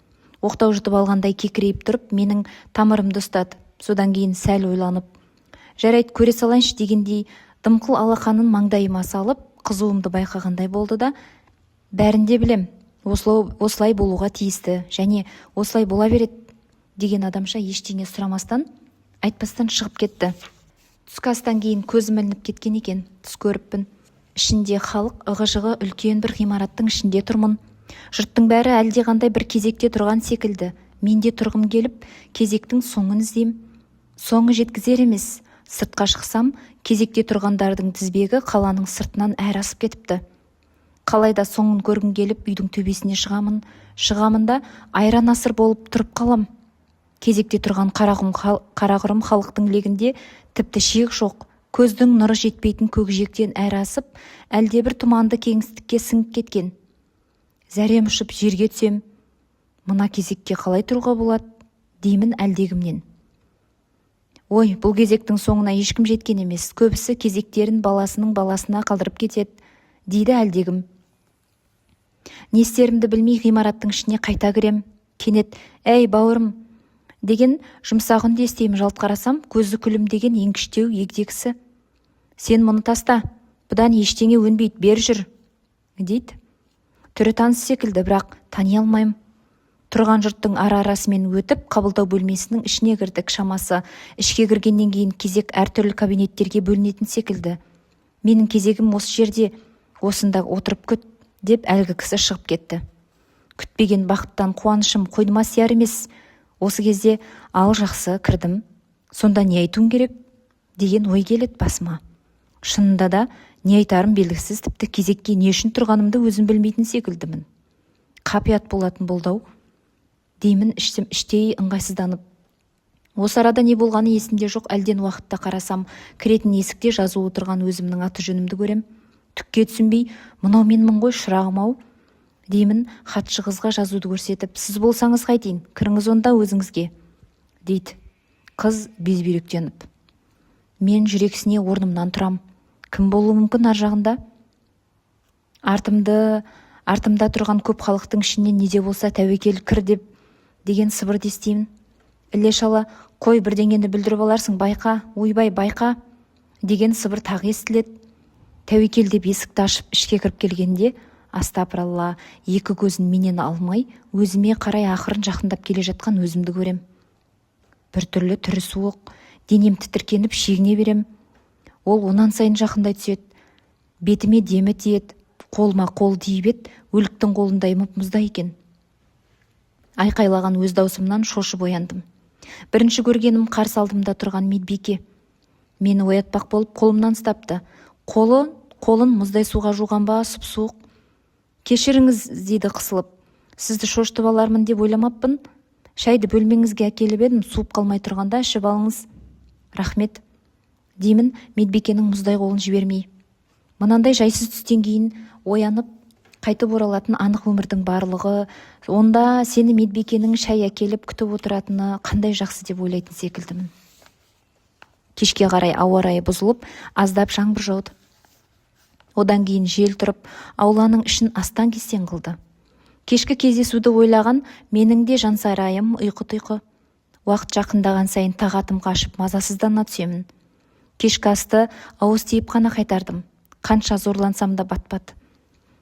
Оқтау жұтып алғандай кекірейіп тұрып, менің тамырымды ұстады. Содан кейін сәл ойланып, жарайды көре салайыншы дегендей дымқыл алақанын маңдайыма салып, қызуымды байқағандай болды да, бәрінде білем, осылай болуға тиісті және осылай бола береді деген адамша ештеңе сұрамастан, айтпастан шығып кетті. Түскі астан кейін көзім ілініп кеткен екен, түс көріппін. Ішінде халық ығы-жығы үлкен бір ғимараттың ішінде тұрмын. Жұрттың бәрі әлдеқандай бір кезекте тұрған секілді. Мен де тұрғым келіп, кезектің соңын іздейм. Соңы жеткізер емес. Сыртқа шықсам, кезекте тұрғандардың тізбегі қаланың сыртынан әрі асып кетіпті. Қалайда соңын көргім келіп, үйдің төбесіне шығамын да айран асыр болып тұрып қалам. Кезекте тұрған қарағұрым халықтың легінде тіпті шек жоқ. Көздің нұры жетпейтін көкжиектен әрі асып, әлдебір тұманды кеңістікке сіңіп кеткен. Зәрем ұшып жерге түсем. Мына кезекке қалай тұруға болады, деймін әлдегімнен. Ой, бұл кезектің соңына ешкім жеткен емес. Көбісі кезектерін баласының баласына қалдырып кетеді, дейді әлдегім. Не істерімді білмей ғимараттың ішіне қайта кірем. Кенет, әй бауырым, деген жұмсақ үнді естеймін. Жалт қарасам, көзі күлімдеген еңкіштеу егде кісі. Сен мұны таста, бұдан ештеңе өнбейді, бер жүр, дейді. Түрі таныс секілді, бірақ тани алмайым. Тұрған жұрттың ара-арасымен өтіп, қабылдау бөлмесінің ішіне кірдік. Шамасы ішке кіргеннен кейін кезек әртүрлі кабинеттерге бөлінетін секілді. Менің кезегім осы жерде, осында отырып күт, деп әлгі кісі шығып кетті. Күтпеген бақыттан қуанышым қойныма сияр емес. Осы кезде ал жақсы кірдім. Сонда не айтуым керек деген ой келеді басыма. Шынында да не айтарым белгісіз, тіпті кезекке не үшін тұрғанымды өзім білмейтін секілдімін. Қапият болатын болдау, деймін іштей ыңғайсызданып. Осы арада не болғаны есімде жоқ. Әлден уақытта қарасам, кіретін есікте жазу отырған өзімнің аты жөнімді көрем. Түкке түсінбей, мынау менмін ғой, шырағым-ау, деймін хатшы қызға жазуды көрсетіп. Сіз болсаңыз қайтейін, кіріңіз онда өзіңізге, дейді. Қыз безбүйректеніп. Мен жүрексіне орнымнан тұрам. Кім болуы мүмкін ар жағында? Артымда тұрған көп халықтың ішінен не де болса тәуекел кір деген сыбырды естеймін. Іле-шала, қой бірдеңені бүлдіріп аларсың, байқа, ойбай, байқа, деген сыбыр тағы естіледі. Тәуекел деп есікті ашып ішке кіріп келгенде, астапыралла, екі көзін менен алмай, өзіме қарай ақырын жақындап келе жатқан өзімді көрем. Біртүрлі түрі суық, денем тітіркеніп шегіне берем. Ол онан сайын жақындай түседі. Бетіме демі тиеді, қолыма қол тиіп еді, өліктің қолындай мұп-мұздай екен. Айқайлаған өз даусымнан шошып ояндым. Бірінші көргенім қарсы алдымда тұрған медбике. Мені оятпақ болып қолымнан ұстапты. Қолын мұздай суға жуған ба, сұп-суық. Кешіріңіз, дейді қысылып. Сізді шошытып алармын деп ойламаппын. Шайды бөлмеңізге әкеліп едім, суып қалмай тұрғанда ішіп алыңыз. Рахмет, деймін медбикенің мұздай қолын жібермей. Мынандай жайсыз түстен кейін оянып, қайтып оралатын анық өмірдің барлығы, онда сені Медбикенің шай әкеліп күтіп отыратыны қандай жақсы деп ойлайтын секілдімін. Кешке қарай ауа райы бұзылып, аздап жаңбыр жауды. Одан кейін жел тұрып, ауланың ішін астан-кестен қылды. Кешкі кездесуді ойлаған менің де жансарайым ұйқы-тұйқы. Уақыт жақындаған сайын тағатым қашып, мазасыздана түсемін. Кешкі асты ауыз тиіп қана қайтардым. Қанша зорлансам да батпады.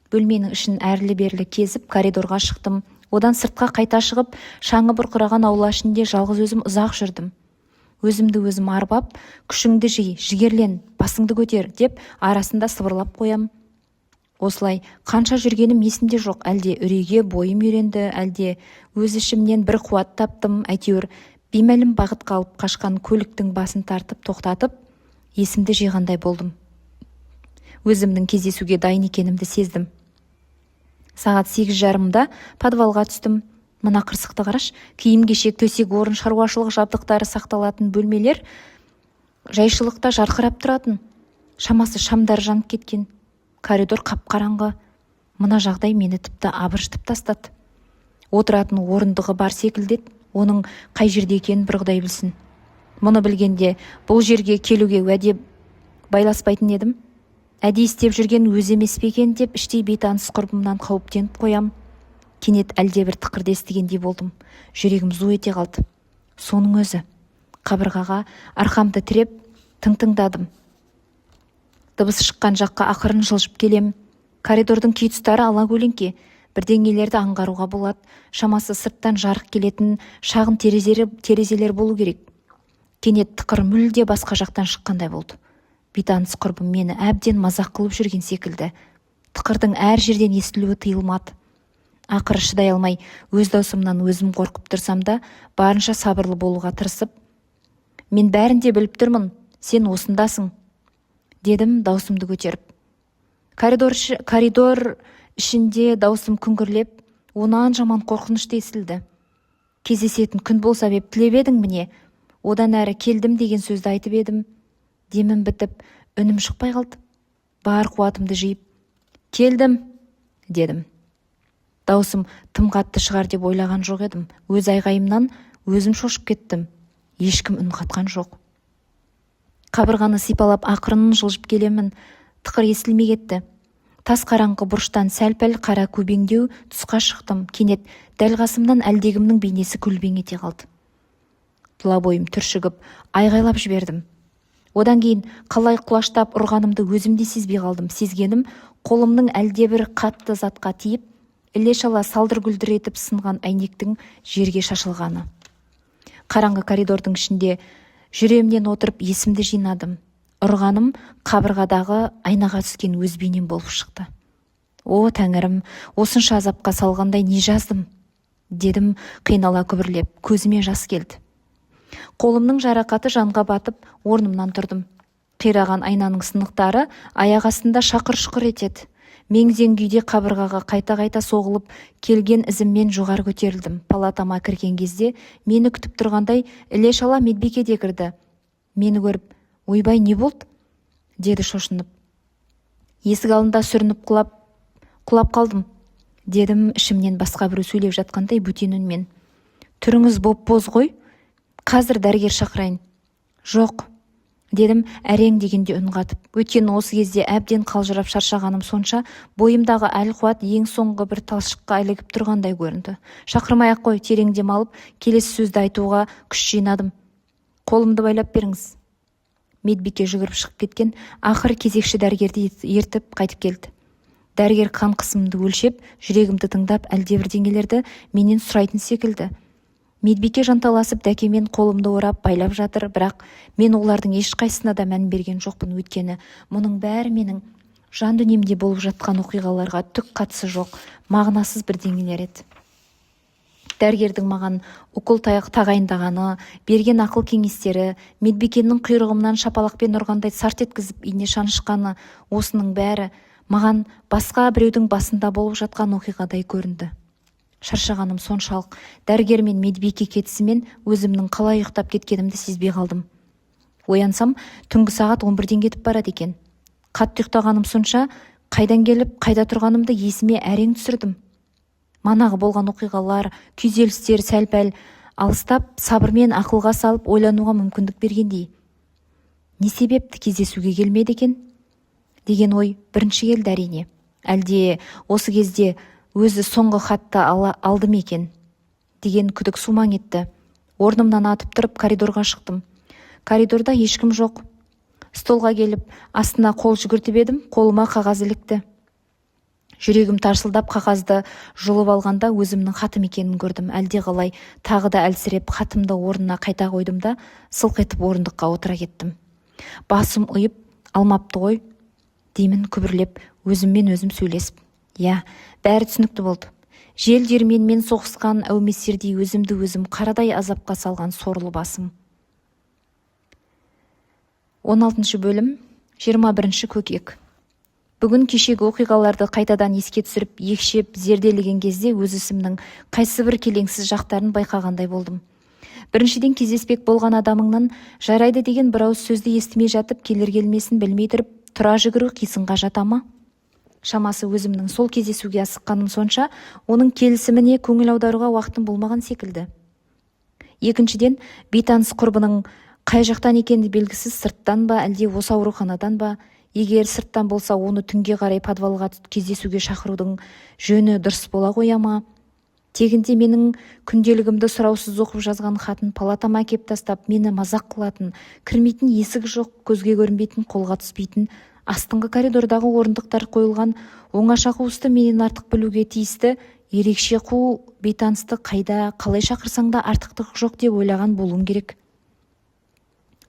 Бөлменің ішін әрлі-берлі кезіп, коридорға шықтым. Одан сыртқа қайта шығып, шаңы бұрқыраған аула ішінде жалғыз өзім ұзақ жүрдім. Өзімді өзім арбап, күшіңді жи, жігерлен, басыңды көтер деп арасында сыбырлап қоям. Осылай қанша жүргенім есімде жоқ. Әлде үрейге бойым үйренді, әлде өз ішімнен бір қуат таптым. Әйтеуір беймәлім бағыт қалып қашқан көліктің басын тартып тоқтатып, есімді жиғандай болдым. Өзімнің кездесуге дайын екенімді сездім. Сағат 8:30-да подвалға түстім. Мына қырсықты қараш, киім-кешек, төсек орын, шаруашылық жабдықтары сақталатын бөлмелер жайшылықта жарқырап тұратын. Шамасы шамдар жанып кеткен. Коридор қап-қараңғы. Мына жағдай мені тіпті абыржытып тастады. Отыратын орындығы бар секілдет, оның қай жерде екенін бір Құдай білсін. Мұны білгенде бұл жерге келуге уәде байласпайтын едім. Әдейі істеп жүрген өзі емес пе екен деп іштей бейтаныс құрбымнан қауіптеніп қоям. Кенет әлде бір тықырды естігендей болдым. Жүрегім зу ете қалды. Соның өзі. Қабырғаға арқамды тіреп тыңдадым. Дыбыс шыққан жаққа ақырын жылжып келем. Коридордың кей тұстары ала-көлеңке. Бірдеңелерді аңғаруға болады. Шамасы сырттан жарық келетін шағын терезелер болу керек. Кенет тықыр мүлде басқа жақтан шыққандай болды. Бейтаныс құрбым мені әбден мазақ қылып жүрген секілді. Тықырдың әр жерден естілуі тыйылмады. Ақыры шыдай алмай, өз даусымнан өзім қорқып тұрсам да, барынша сабырлы болуға тырысып, «Мен бәрін де біліп тұрмын, сен осындасың», дедім даусымды көтеріп. Коридор ішінде даусым күңгірлеп, онан жаман қорқынышты естілді. «Кездесетін күн болса беп тілеп едің міне, одан әрі келдім» деген сөзді айтып едім. Демім бітіп, үнім шықпай қалды. Бар қуатымды жиып, «Келдім», дедім. Даусым тым қатты шығар деп ойлаған жоқ едім. Өз айғайымнан өзім шошып кеттім. Ешкім үн қатқан жоқ. Қабырғаны сипалап ақырын жылжып келемін. Тықыр естілмей кетті. Тас қараңғы бұрыштан сәл-пәл қара көбеңдеу тұсқа шықтым. Кенет дәл қасымнан әлдегімнің бейнесі көлбең ете қалды. Тұла бойым түршігіп, айғайлап жібердім. Одан кейін қалай құлаштап ұрғанымды өзімде сезбей қалдым. Сезгенім қолымның әлдебір қатты затқа тиіп, іле-шала салдыр-гүлдір етіп сынған әйнектің жерге шашылғаны. Қараңғы коридордың ішінде жүремнен отырып есімді жинадым. Ұрғаным қабырғадағы айнаға түскен өз бейнем болып шықты. «О, Тәңірім, осынша азапқа салғандай не жаздым?» дедім қинала күбірлеп, көзіме жас келді. Қолымның жарақаты жанға батып, орнымнан тұрдым. Қираған айнаның сынықтары аяқ астында шақыр-шұқыр етеді. Мең-зең күйде қабырғаға қайта-қайта соғылып, келген ізіммен жоғары көтерілдім. Палатама кірген кезде мені күтіп тұрғандай іле-шала Медбике де кірді. Мені көріп, «Ойбай, не болды?» деді шошынып. «Есік алдында сүрініп құлап қалдым», дедім ішімнен басқа біреу сөйлеп жатқандай бөтен үнмен. «Түріңіз боп-боз ғой, қазір дәрігер шақырайын». «Жоқ», дедім әрең дегенде үн қатып. Өйткені осы кезде әбден қалжырап шаршағаным сонша, бойымдағы әл-қуат ең соңғы бір талшыққа ілігіп тұрғандай көрінді. «Шақырмай-ақ қой», терең дем алып, келесі сөзді айтуға күш жинадым. «Қолымды байлап беріңіз». Медбике жүгіріп шығып кеткен. Ақыры кезекші дәрігерді ертіп қайтып келді. Дәрігер қан қысымымды өлшеп, жүрегімді тыңдап, әлдебірдеңелерді менен сұрайтын секілді. Медбике жанталасып дәкемен қолымды орап байлап жатыр, бірақ мен олардың ешқайсысына да мән берген жоқпын. Өйткені мұның бәрі менің жан дүниемде болып жатқан оқиғаларға түк қатысы жоқ, мағынасыз бірдеңелер еді. Дәрігердің маған укол тағайындағаны, берген ақыл кеңестері, Медбикенің құйрығымнан шапалақпен ұрғандай сарт еткізіп ине шанышқаны, осының бәрі маған басқа біреудің басында болып жатқан оқиғадай көрінді. Шаршағаным соншалық, дәрігер мен Медбике кетісімен өзімнің қалай ұйықтап кеткенімді сезбей қалдым. Оянсам, түнгі сағат 11-ден кетіп барады екен. Қатты ұйықтағаным сонша, Қайдан келіп, қайда тұрғанымды есіме әрең түсірдім. Манағы болған оқиғалар, күйзелістер сәл-пәл алыстап, сабырмен ақылға салып ойлануға мүмкіндік бергендей. Не себепті кездесуге келмеді екен? Деген ой бірінші келді әрине. Әлде осы кезде өзі соңғы хатты алды ма екен? Деген күдік сумаң етті. Орнымнан атып тұрып коридорға шықтым. Коридорда ешкім жоқ. Столға келіп, астына қол жүгіртіп едім, қолыма қағаз ілікті. Жүрегім тарсылдап қағазды жұлып алғанда өзімнің хатым екенін көрдім. Әлде қалай тағы да әлсіреп хатымды орнына қайта қойдым да сылқ етіп орындыққа отыра кеттім. Басым ұйып, алмапты ғой деймін күбірлеп, өзіммен өзім сөйлесіп. Я, бәрі түсінікті болды. Жел диірменмен соғысқан әумесердей өзімді өзім қарадай азапқа салған сорлы басым. 16 бөлім, 21 көкек. Бүгін кешегі оқиғаларды қайтадан еске түсіріп, екшеп, зерделеген кезде өз ісімнің қайсы бір келеңсіз жақтарын байқағандай болдым. Біріншіден, кездеспек болған адамыңнан жарайды деген бір ауыз сөзді естімей жатып, келер-келмесін білмей тұрып, тұра жүгіру қисынға жата ма? Шамасы өзімнің сол кездесуге асыққаным сонша, оның келісіміне көңіл аударуға уақытым болмаған секілді. Екіншіден, бейтаныс құрбының қай жақтан екені белгісіз, сырттан ба, әлде осы ауруханадан ба? Егер сырттан болса, оны түнге қарай подвалға кездесуге шақырудың жөні дұрыс бола қоя ма? Тегінде менің күнделігімді сұраусыз оқып жазған хатын палатама әкеп тастап, мені мазақ қылатын, кірмейтін есік жоқ, көзге көрінбейтін, қолға түспейтін, астыңғы коридордағы орындықтар қойылған оңаша қуысты менен артық білуге тиісті ерекше қу бейтанысты қайда, қалай шақырсаң да артықтық жоқ деп ойлаған болуым керек.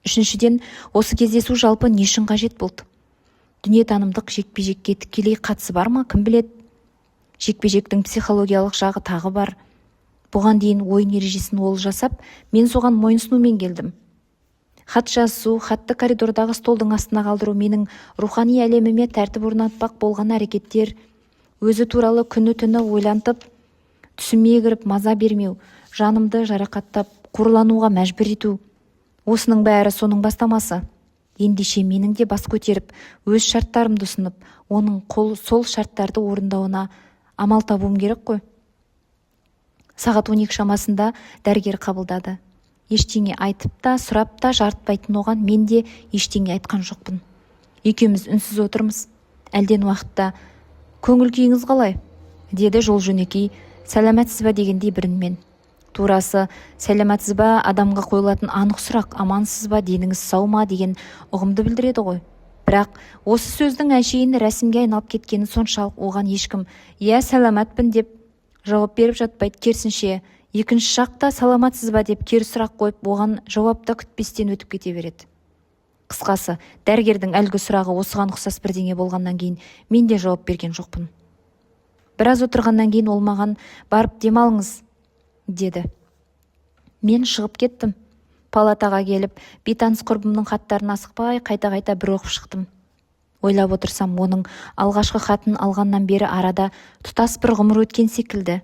Үшіншіден, осы кездесу жалпы не үшін қажет болды? Дүниетанымдық жекпе-жекке тікелей қатысы бар ма, кім біледі? Жекпе-жектің психологиялық жағы тағы бар. Бұған дейін ойын ережесін ол жасап, мен соған мойынсынумен келдім. Хат жазу, хатты коридордағы столдың астына қалдыру менің рухани әлеміме тәртіп орнатпақ болған әрекеттер, өзі туралы күні-түні ойлантып, түсіме кіріп маза бермеу, жанымды жарақаттап, қорлануға мәжбүр ету. Осының бәрі соның бастамасы. Ендеше менің де бас көтеріп, өз шарттарымды ұсынып, оның сол шарттарды орындауына амал табуым керек қой. Сағат 12 шамасында дәрігер қабылдады. Ештеңе айтып та, сұрап та жарытпайтын оған мен де ештеңе айтқан жоқпын. Екеуміз үнсіз отырмыз. Әлден уақытта көңіл күйіңіз қалай? Деді жол жөнекей, сәлематсыз ба дегендей бір үнмен. Турасы, сәлематсыз ба адамға қойылатын анық сұрақ, амансыз ба, деніңіз сау ма деген ұғымды білдіреді ғой. Бірақ осы сөздің әшейін рәсімге айналып кеткені соншалық оған ешкім «Я сәлематпын» деп жауап беріп жатпайды. Керісінше, екінші жақта «Саламатсыз ба» деп кері сұрақ қойып, оған жауапта күтпестен өтіп кете береді. Қысқасы, дәрігердің әлгі сұрағы осыған ұқсас бірдеңе болғаннан кейін мен де жауап берген жоқпын. Біраз отырғаннан кейін ол маған «Барып демалыңыз» деді. Мен шығып кеттім. Палатаға келіп, бейтаныс құрбымның хаттарын асықпай қайта-қайта бір оқып шықтым. Ойлап отырсам, оның алғашқы хатын алғаннан бері арада тұтас бір ғұмыр өткен секілді.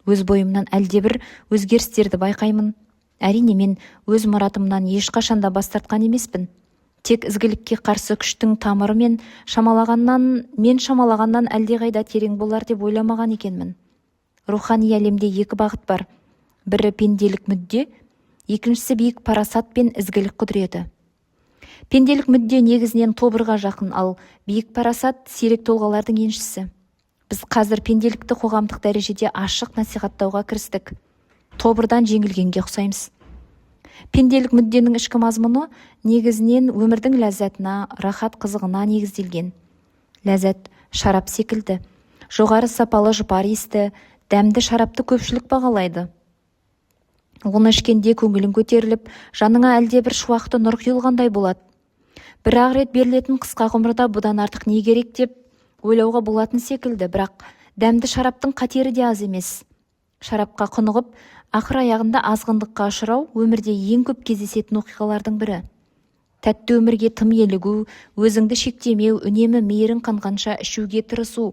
Өз бойымнан әлдебір өзгерістерді байқаймын. Әрине, мен өз мұратымнан ешқашанда бас тартқан емеспін. Тек ізгілікке қарсы күштің тамыры мен шамалағаннан әлдеқайда терең болар деп ойламаған екенмін. Рухани әлемде екі бағыт бар. Бірі пенделік мүдде, екіншісі биік парасат пен ізгілік құдіреті. Пенделік мүдде негізінен тобырға жақын, ал биік парасат сирек тұлғалардың еншісі. Біз қазір пенделікті қоғамдық дәрежеде ашық насихаттауға кірістік. Тобырдан жеңілгенге ұқсаймыз. Пенделік мүдденің ішкі мазмұны негізінен өмірдің ләззатына, рахат қызығына негізделген. Ләззат шарап секілді. Жоғары сапалы жұпар иісті, дәмді шарапты көпшілік бағалайды. Оны ішкенде көңілің көтеріліп, жаныңа әлдебір шуақты нұр құйылғандай болады. Бір-ақ рет берілетін қысқа ғұмырда бұдан артық не керек деп ойлауға болатын секілді, бірақ дәмді шараптың қатері де аз емес. Шарапқа құнығып, ақыр аяғында азғындыққа ұшырау өмірде ең көп кездесетін оқиғалардың бірі. Тәтті өмірге тым елігу, өзіңді шектемеу, үнемі мейірің қанғанша ішуге тырысу,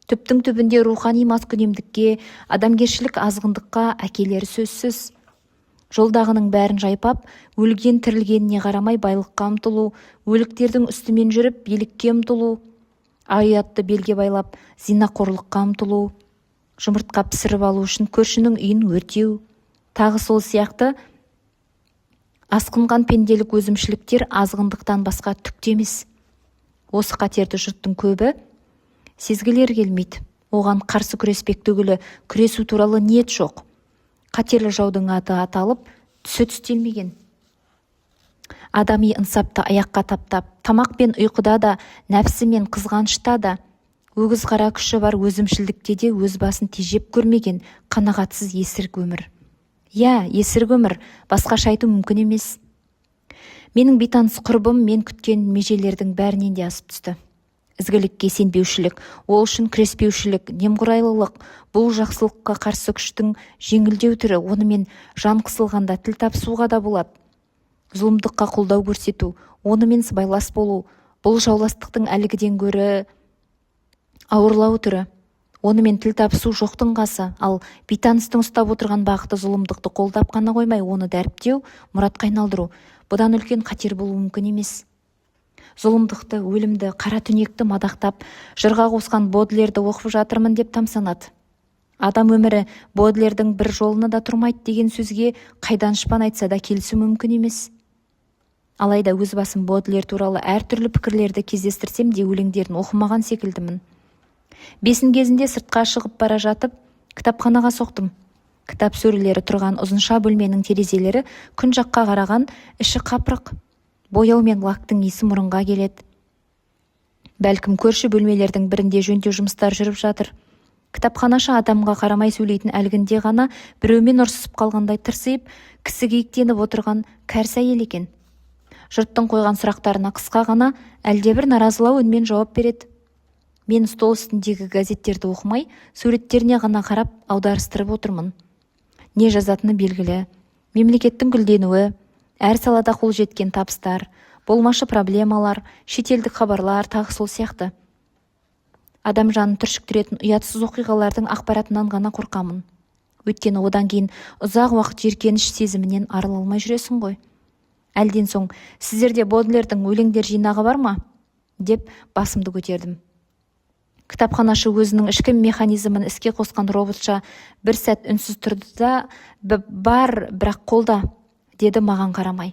түптің түбінде рухани маскүнемдікке, адамгершілік азғындыққа әкелері сөзсіз. Жолдағының бәрін жайпап, өлген тірілгеніне қарамай байлыққа ұмтылу, өліктердің үстімен жүріп, билікке ұмтылу. ай-ұятты белге байлап зинақорлыққа ұмтылу, жұмыртқа пісіріп алу үшін көршінің үйін өртеу, тағы сол сияқты асқынған пенделік өзімшіліктер азғындықтан басқа түк те емес. Осы қатерді жұрттың көбі сезгілер келмейді. Оған қарсы күреспек түгілі күресу туралы ниет жоқ. Қатерлі жаудың аты аталып, түсі түстелмеген. Адами ынсапты аяққа таптап, тамақ пен ұйқыда да, нәпсі мен қызғанышта да, өгіз қара күші бар өзімшілдікте де өз басын тежеп көрмеген қанағатсыз есірік өмір. Есірік өмір, басқаша айту мүмкін емес. Менің бейтаныс құрбым мен күткен межелердің бәрінен де асып түсті. Ізгілікке сенбеушілік, ол үшін күреспеушілік, немқұрайлылық, бұл жақсылыққа қарсы күштің жеңілдеу түрі, онымен жан қысылғанда тіл табысуға да болады. Зұлымдыққа қолдау көрсету, онымен сыбайлас болу, бұл жауластықтың әлгіден гөрі ауырлау түрі. Онымен тіл табысу жоқтың қасы, ал бейтаныстың ұстап отырған бағыты зұлымдықты қолдап қана қоймай, оны дәріптеу, мұратқа айналдыру. Бұдан үлкен қатер болуы мүмкін емес. Зұлымдықты, өлімді, қара түнекті мадақтап, жырға қосқан Бодлерді оқып жатырмын деп тамсанады. Адам өмірі Бодлердің бір жолына да тұрмайды деген сөзге қайдан шпан айтса да келісу мүмкін емес. Алайда өз басым Бодлер туралы әртүрлі пікірлерді кездестірсем де өлеңдерін оқымаған секілдімін. Бесін кезінде сыртқа шығып бара жатып, кітапханаға соқтым. Кітап сөрелері тұрған ұзынша бөлменің терезелері күн жаққа қараған, іші қапырық. Бояу мен лактың иісі мұрынға келеді. Бәлкім көрші бөлмелердің бірінде жөндеу жұмыстар жүріп жатыр. Кітапханашы адамға қарамай сөйлейтін әлгінде ғана біреумен ұрсысып қалғандай тырсиып, кісі киіктеніп отырған кәріс әйел екен. Жұрттың қойған сұрақтарына қысқа ғана әлдебір наразылау үнмен жауап береді. Мен стол үстіндегі газеттерді оқымай, суреттеріне ғана қарап аударыстырып отырмын. Не жазатыны белгілі, мемлекеттің гүлденуі, әр салада қол жеткен табыстар, болмашы проблемалар, шетелдік хабарлар, тағы сол сияқты. Адам жанын түршіктіретін ұятсыз оқиғалардың ақпаратынан ғана қорқамын. Өйткені одан кейін ұзақ уақыт жеркеніш сезімінен арыла алмай жүресің ғой. Әлден соң, сіздерде Бодлердің өлеңдер жинағы бар ма? Деп басымды көтердім. Кітапханашы өзінің ішкі механизмін іске қосқан роботша бір сәт үнсіз тұрды да, бар, бірақ қолда, деді маған қарамай.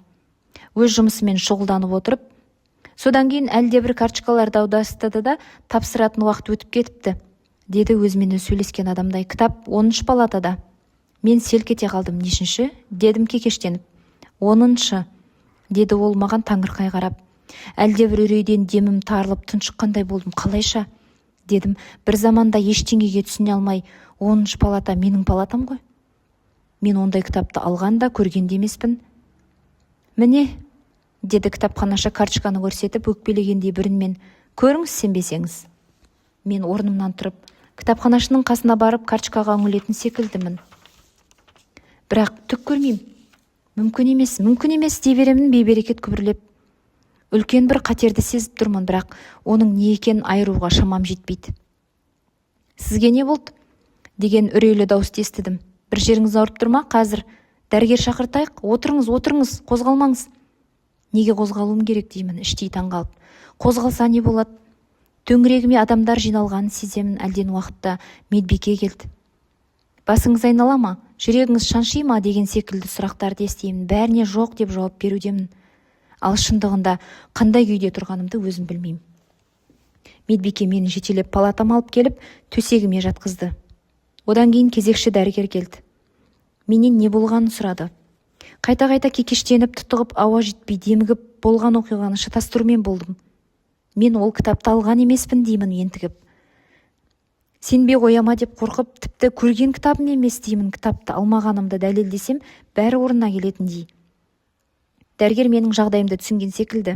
Өз жұмысымен шұғылданып отырып, содан кейін әлдебір карточкаларды аудастырды да, тапсыратын уақыт өтіп кетіпті, деді өзімен сөйлескен адамдай. Кітап 10-шы палатада. Мен селк ете қалдым. Нешінші? Дедім кекештеніп. 10-шы, деді ол маған таңырқай қарап. Әлдебір үрейден демім тарылып тұншыққандай болдым. Қалайша? Дедім, бір заманда ештеңеге түсіне алмай, 10-шы палата менің палатам ғой. Мен ондай кітапты алған да көрген де емеспін. Міне, деді кітапханашы карточканы көрсетіп, өкпелегендей бір үнмен. Көріңіз, сенбесеңіз. Мен орнымнан тұрып, кітапханашының қасына барып карточкаға үңілетін секілдімін. Бірақ түк көрмеймін. Мүмкін емес дей беремін бейберекет күбірлеп. Үлкен бір қатерді сезіп тұрмын, бірақ оның не екенін айыруға шамам жетпейді. Сізге не болды? Деген үрейлі дауысты естідім. Бір жеріңіз ауырып тұр ма? Қазір дәрігер шақыртайық. Отырыңыз, қозғалмаңыз. Неге қозғалуым керек деймін, іштей таңғалып. Қозғалса не болады? Төңірегіме адамдар жиналғанын сеземін. Әлден уақытта медбике келді. Басыңыз айнала ма? Жүрегіңіз шанши ма? Деген секілді сұрақтарды естеймін. Бәріне жоқ деп жауап берудемін. Ал шындығында қандай күйде тұрғанымды өзім білмеймін. Медбике мені жетелеп палатама алып келіп, төсегіме жатқызды. Одан кейін кезекші дәрігер келді. Менен не болғанын сұрады. Қайта-қайта кекештеніп, тұтығып, ауа жетпей демігіп, болған оқиғаны шатастырумен болдым. Мен ол кітапты алған емеспін деймін ентігіп. Сенбей қояма деп қорқып, тіпті көрген кітабым емес деймін. Кітапты алмағанымды дәлелдесем, бәрі орнына келетіндей. Дәрігер менің жағдайымды түсінген секілді.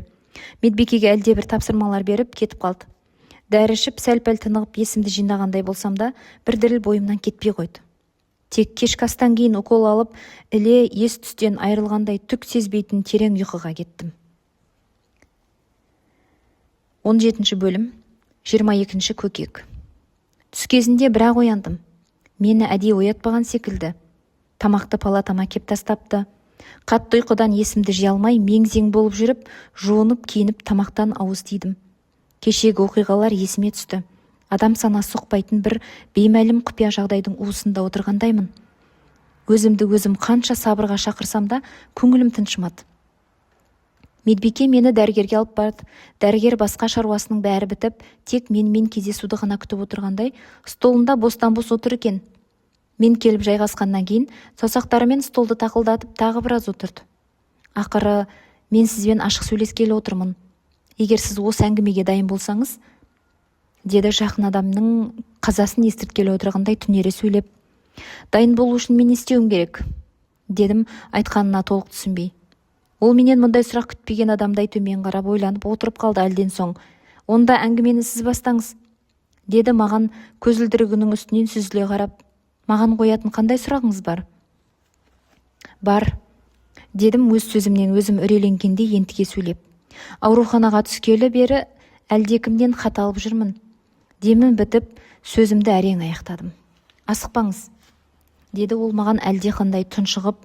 Медбикеге әлдебір тапсырмалар беріп кетіп қалды. Дәрі ішіп сәл-пәл тынығып есімді жинағандай болсам да, бір діріл бойымнан кетпей қойды. Тек кешкі астан кейін укол алып, іле ес-түстен айырылғандай түк сезбейтін терең ұйқыға кеттім. 17 бөлім, 22 көкек. Түс кезінде бірақ ояндым. Мені әдейі оятпаған секілді. Тамақты палатама кеп тастапты. Қатты ұйқыдан есімді жия алмай, мең-зең болып жүріп, жуынып, киініп, тамақтан ауыз тидім. Кешегі оқиғалар есіме түсті. Адам санасы ұқпайтын бір беймәлім құпия жағдайдың уысында отырғандаймын. Өзімді өзім қанша сабырға шақырсам да көңілім тыншымады. Медбике мені дәрігерге алып барды. Дәрігер басқа шаруасының бәрі бітіп, тек менімен кездесуді ғана күтіп отырғандай, столында бостан-бос отыр екен. Мен келіп жайғасқаннан кейін саусақтарымен столды тақылдатып тағы біраз отырды. Ақыры, мен сізбен ашық сөйлескелі отырмын. Егер сіз осы әңгімеге дайын болсаңыз, деді жақын адамның қазасын естірткелі отырғандай түнере сөйлеп. Дайын болу үшін мен не істеуім керек? Дедім, айтқанына толық түсінбей. Ол менен мұндай сұрақ күтпеген адамдай төмен қарап ойланып отырып қалды әлден соң. Онда әңгімені сіз бастаңыз, деді маған көзілдірігінің үстінен сүзіле қарап. Маған қоятын қандай сұрағыңыз бар? Бар, дедім өз сөзімнен өзім үреленгендей ентіге сөйлеп. Ауруханаға түскелі бері әлдекімнен хат алып жүрмін. Демім бітіп, сөзімді әрең аяқтадым. Асықпаңыз, деді ол маған әлдеқандай тұншығып,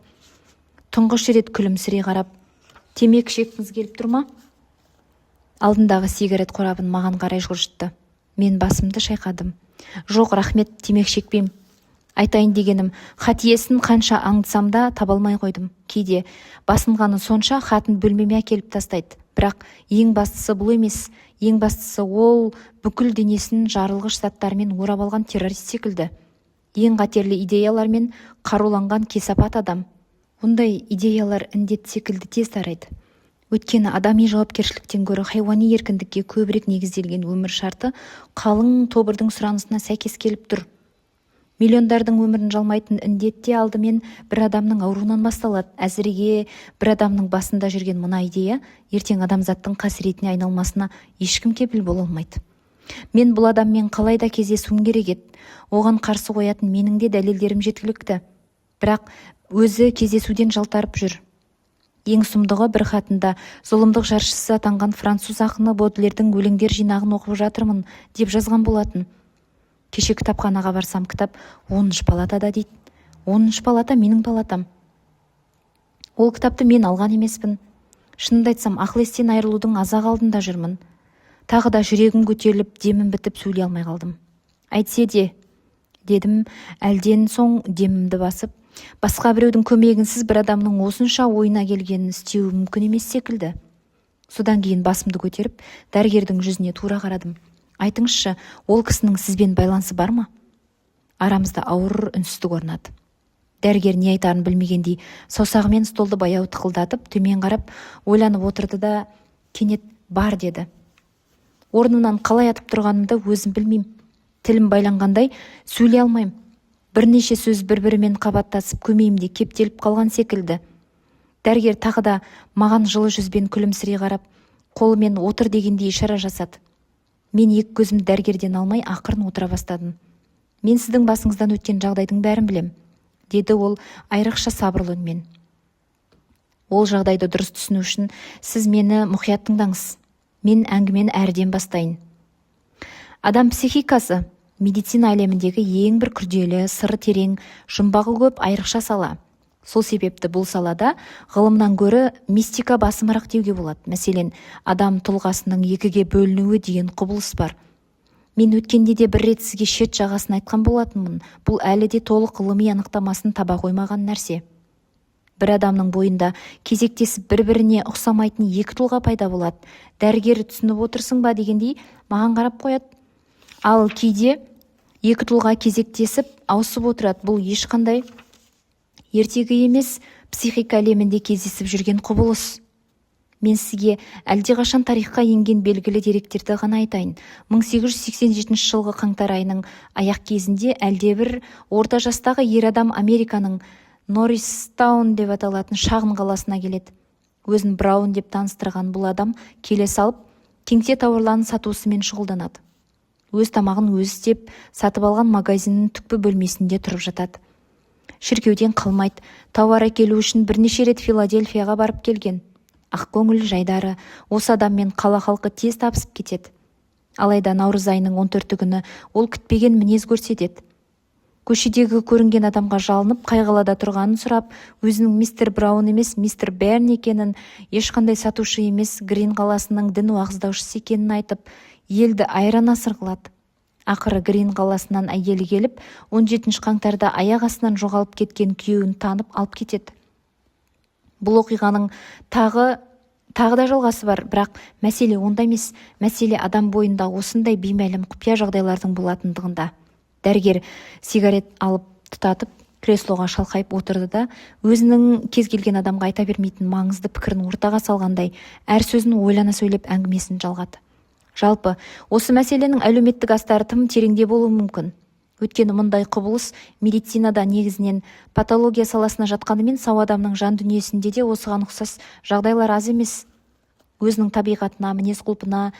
тұңғыш рет күлімсірей қарап. Темекі шеккіңіз келіп тұр ма? Алдындағы сигарет қорабын маған қарай жылжытты. Мен басымды шайқадым. Жоқ, рахмет, темекі шекпеймін. Айтайын дегенім, хат иесін қанша аңдысам да таба алмай қойдым. Кейде басынғаны сонша хатын бөлмеме әкеліп тастайды. Бірақ ең бастысы бұл емес. Ең бастысы ол бүкіл денесін жарылғыш заттармен орап алған террорист секілді. Ең қатерлі идеялармен қаруланған кесапат адам. Ондай идеялар індет секілді тез тарайды. Өйткені адами жауапкершіліктен гөрі хайуани еркіндікке көбірек негізделген өмір шарты қалың тобырдың сұранысына сәйкес келіп тұр. Миллиондардың өмірін жалмайтын індетте алдымен бір адамның ауруынан басталады. Әзірге бір адамның басында жүрген мына идея ертең адамзаттың қасіретіне айналмасына ешкім кепіл бола алмайды. Мен бұл адаммен қалай да кездесуім керек еді. Оған қарсы қоятын менің де дәлелдерім жеткілікті. Бірақ өзі кездесуден жалтарып жүр. Ең сұмдығы, бір хатында зұлымдық жаршысы атанған француз ақыны Бодлердің өлеңдер жинағын оқып жатырмын деп жазған болатын. Кеше кітапханаға барсам, кітап 10-шы палатада дейді. 10-шы палата менің палатам. Ол кітапты мен алған емеспін. Шынымды айтсам, ақыл-естен айырылудың азақ алдында жүрмін. Тағы да жүрегім көтеріліп, демім бітіп сөйлей алмай қалдым. Әйтсе де, дедім, әлден соң демімді басып, басқа біреудің көмегінсіз бір адамның осынша ойына келгенін істеуі мүмкін емес секілді. Содан кейін басымды көтеріп, дәрігердің жүзіне тура қарадым. Айтыңызшы, ол кісінің сізбен байланысы бар ма? Арамызда ауыр үнсіздік орнады. Дәрігер не айтарын білмегендей, саусағымен столды баяу тықылдатып, төмен қарап, ойланып отырды да, кенет бар деді. Орнынан қалай атып тұрғанымды өзім білмеймін. Тілім байланғандай сөйлей алмаймын. Бірнеше сөз бір-бірімен қабаттасып көмейімде кептеліп қалған секілді. Дәрігер тағы да маған жылы жүзбен күлімсірей қарап, қолымен отыр дегендей ишара жасады. Мен екі көзімді дәрігерден алмай ақырын отыра бастадым. Мен сіздің басыңыздан өткен жағдайдың бәрін білем, деді ол айрықша сабырлы үнмен. Ол жағдайды дұрыс түсіну үшін сіз мені мұқият тыңдаңыз. Мен әңгімені әріден бастайын. Адам психикасы медицина әлеміндегі ең бір күрделі, сыры терең, жұмбағы көп айрықша сала. Сол себепті бұл салада ғылымнан гөрі мистика басымырақ деуге болады. Мәселен, адам тұлғасының екіге бөлінуі деген құбылыс бар. Мен өткенде де бір рет сізге шет жағасын айтқан болатынмын. Бұл әлі де толық ғылыми анықтамасын таба қоймаған нәрсе. Бір адамның бойында кезектесіп бір-біріне ұқсамайтын екі тұлға пайда болады. Дәрігер түсініп отырсың ба дегендей маған қарап қояды. Ал кейде екі тұлға кезектесіп ауысып отырады. Бұл ешқандай ертегі емес, психика әлемінде кездесіп жүрген құбылыс. Мен сізге әлдеқашан тарихқа енген белгілі деректерді ғана айтайын. 1887 жылғы қаңтар айының аяқ кезінде әлдебір орта жастағы ер адам Американың Норристаун деп аталатын шағын қаласына келеді. Өзін Браун деп таныстырған бұл адам келе салып, кеңсе тауарларын сатусымен шұғылданады. Өз тамағын өзі істеп, сатып алған магазиннің түкпі бөлмесінде тұрып жатады. Шіркеуден қалмайды, тауар әкелу үшін бірнеше рет Филадельфияға барып келген. Ақкөңіл жайдары осы адаммен қала халқы тез табысып кетеді. Алайда наурыз айының 14 күні ол күтпеген мінез көрсетеді. Көшедегі көрінген адамға жалынып, қай қалада тұрғанын сұрап, өзінің мистер Браун емес, мистер Берн екенін, ешқандай сатушы емес, Грин қаласының дін уағыздаушысы екенін айтып, елді айран асыр қылады. Ақыры Грин қаласынан әйелі келіп, 17 қаңтарда аяқ астынан жоғалып кеткен күйеуін танып алып кетеді. Бұл оқиғаның тағы да жалғасы бар, бірақ мәселе онда емес, мәселе адам бойында осындай беймәлім құпия жағдайлардың болатындығында. Дәрігер сигарет алып тұтатып, креслоға шалқайып отырды да, өзінің кез келген адамға айта бермейтін маңызды пікірін ортаға салғандай, әр сөзін ойлана сөйлеп әңгімесін жалғады. Жалпы, осы мәселенің әлеуметтік астары тым тереңде болуы мүмкін. Өйткені мұндай құбылыс медицинада негізінен патология саласына жатқанымен, сау адамның жан дүниесінде де осыған ұқсас жағдайлар аз емес. Өзінің табиғатына, мінез-құлқына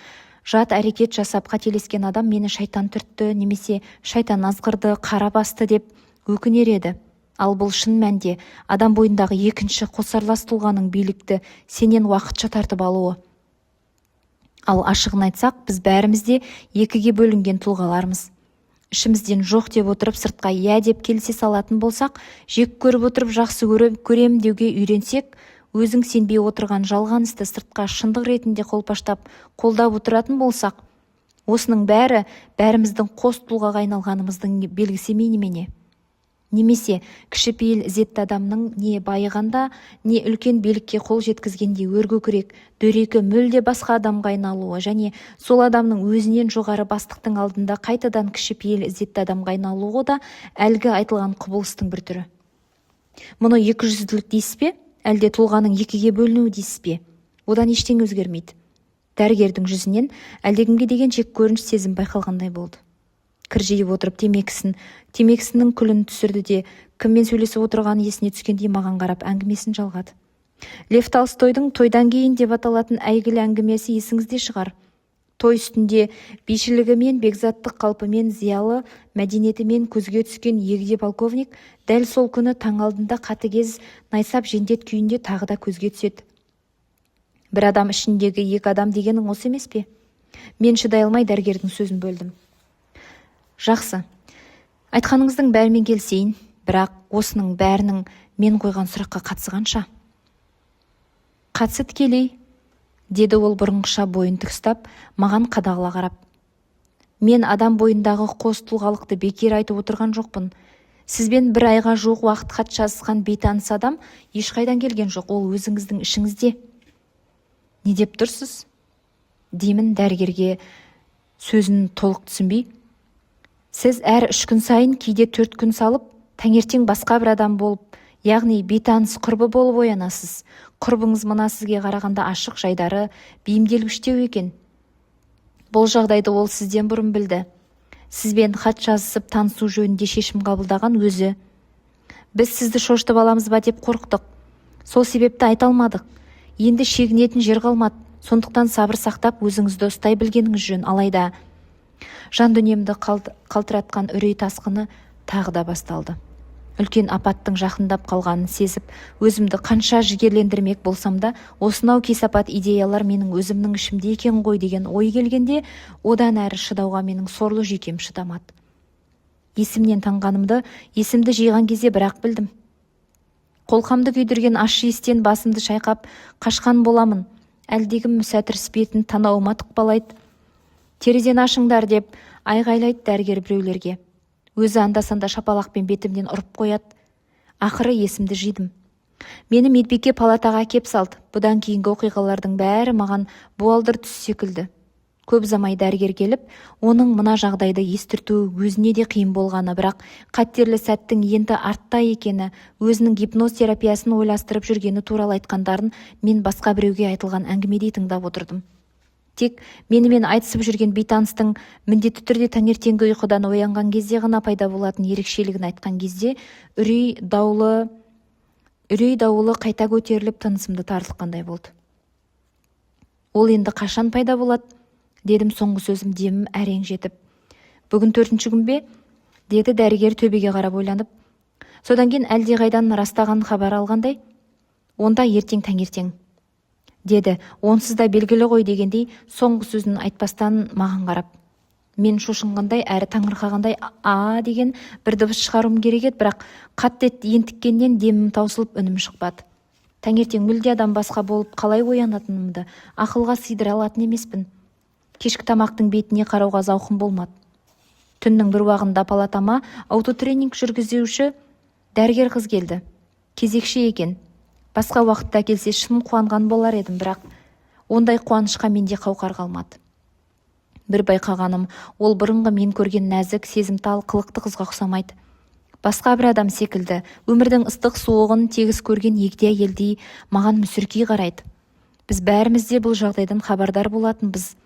жат әрекет жасап қателескен адам мені шайтан түртті, немесе шайтан азғырды, қара басты деп өкінер еді. Ал бұл шын мәнде адам бойындағы екінші қосарлас тұлғаның билікті сенен уақытша тартып алуы. Ал ашығын айтсақ, біз бәріміз де екіге бөлінген тұлғалармыз. Ішімізден жоқ деп отырып, сыртқа иә деп келісе салатын болсақ, жек көріп отырып жақсы көрем деуге үйренсек, өзің сенбей отырған жалған істі сыртқа шындық ретінде қолпаштап, қолдап отыратын болсақ, осының бәріміздің қос тұлғаға айналғанымыздың белгісі немене? Немесе кішіпейіл ізетті адамның не байығанда, не үлкен билікке қол жеткізгенде өркөкірек, дөрекі мүлде басқа адамға айналуы, және сол адамның өзінен жоғары бастықтың алдында қайтадан кішіпейіл ізетті адамға айналуы да әлгі айтылған құбылыстың бір түрі. Мұны екіжүзділік дейсіз бе? Әлде тұлғаның екіге бөлінуі дейсіз бе? Одан ештеңе өзгермейді. Дәрігердің жүзінен әлдекімге деген жек көрініш сезім байқалғандай болды. Кіржиіп отырып темекісінің күлін түсірді де, кіммен сөйлесіп отырғаны есіне түскендей маған қарап әңгімесін жалғады. Лев Толстойдың «Тойдан кейін» деп аталатын әйгілі әңгімесі есіңізде шығар. Той үстінде бишілігімен, бекзаттық қалпымен, зиялы мәдениетімен көзге түскен егде полковник дәл сол күні таң алдында қатыгез найсап жендет күйінде тағы да көзге түседі. Бір адам ішіндегі екі адам дегенің осы емес пе? Мен шыдай алмай дәрігердің сөзін бөлдім. Жақсы, айтқаныңыздың бәрімен келісейін, бірақ осының бәрінің мен қойған сұраққа қатысы қанша? Қатысы тікелей, деді ол бұрынғыша бойын тікстап, маған қадағыла қарап. Мен адам бойындағы қос тұлғалықты бекер айтып отырған жоқпын. Сізбен бір айға жуық уақыт хат жазысқан бейтаныс адам ешқайдан келген жоқ, ол өзіңіздің ішіңізде. Не деп тұрсыз? Деймін дәрігерге сөзін толық түсінбей. Сіз әр 3 күн сайын, кейде 4 күн салып, таңертең басқа бір адам болып, яғни бейтаныс құрбы болып оянасыз. Құрбыңыз мына сізге қарағанда ашық, жайдары, бейімделгіштеу екен. Бұл жағдайды ол сізден бұрын білді. Сізбен хат жазысып танысу жөнінде шешім қабылдаған өзі. Біз сізді шошытып аламыз ба деп қорықтық. Сол себепті айта алмадық. Енді шегінетін жер қалмады. Сондықтан сабыр сақтап өзіңізді ұстай білгеніңіз жөн. Алайда жан дүниемді қалтыратқан үрей тасқыны тағы да басталды. Үлкен апаттың жақындап қалғанын сезіп, өзімді қанша жігерлендірмек болсам да, осынау кесапат идеялар менің өзімнің ішімде екен ғой деген ой келгенде, одан әрі шыдауға менің сорлы жүйкем шыдамады. Есімнен танғанымды, есімді жиған кезде бірақ білдім. Қолқамды күйдірген ащы естен басымды шайқап, қашқан боламын. Әлдегім мүсәтіріс бетін танауыма тықпалайды. Терезені ашыңдар деп айғайлайды дәрігер біреулерге. Өзі анда-санда шапалақпен бетімнен ұрып қояды. Ақыры есімді жидым. Мені медбике палатаға кеп салды. Бұдан кейінгі оқиғалардың бәрі маған буалдыр түс секілді. Көп замай дәрігер келіп, оның мына жағдайды естіртуі өзіне де қиын болғаны, бірақ қатерлі сәттің енді артта екені, өзінің гипноз терапиясын ойластырып жүргені туралы айтқандарын мен басқа біреуге айтылған әңгімедей тыңдап отырдым. Тек менімен айтысып жүрген бейтаныстың міндетті түрде таңертеңгі ұйқыдан оянған кезде ғана пайда болатын ерекшелігін айтқан кезде үрей дауылы қайта көтеріліп тынысымды тартылғандай болды. Ол енді қашан пайда болады? Дедім соңғы сөзім демім әрең жетіп. Бүгін 4-ші күн бе? Деді дәрігер төбеге қарап ойланып. Содан кейін әлдеқайдан растаған хабар алғандай. Онда ертең таңертең. Деді, онсыз да белгілі ғой дегендей соңғы сөзін айтпастан маған қарап. Мен шошынғандай әрі таңырқағандай деген бір дыбыс шығаруым керек еді, бірақ қатты ентіккеннен демім таусылып үнім шықпады. Таңертең мүлде адам басқа болып қалай оянатынымды ақылға сыйдыра алатын емеспін. Кешкі тамақтың бетіне қарауға зауқым болмады. Түннің бір уағында палатама аутотренинг жүргізуші дәрігер қыз келді. Кезекші екен. Басқа уақытта келсе шын қуанған болар едім, бірақ ондай қуанышқа менде қауқар қалмады. Бір байқағаным, ол бұрынғы мен көрген нәзік, сезімтал, қылықты қызға ұқсамайды. Басқа бір адам секілді, өмірдің ыстық суығын тегіс көрген егде әйелдей маған мүсіркей қарайды. Біз бәріміз де бұл жағдайдан хабардар болатынбыз.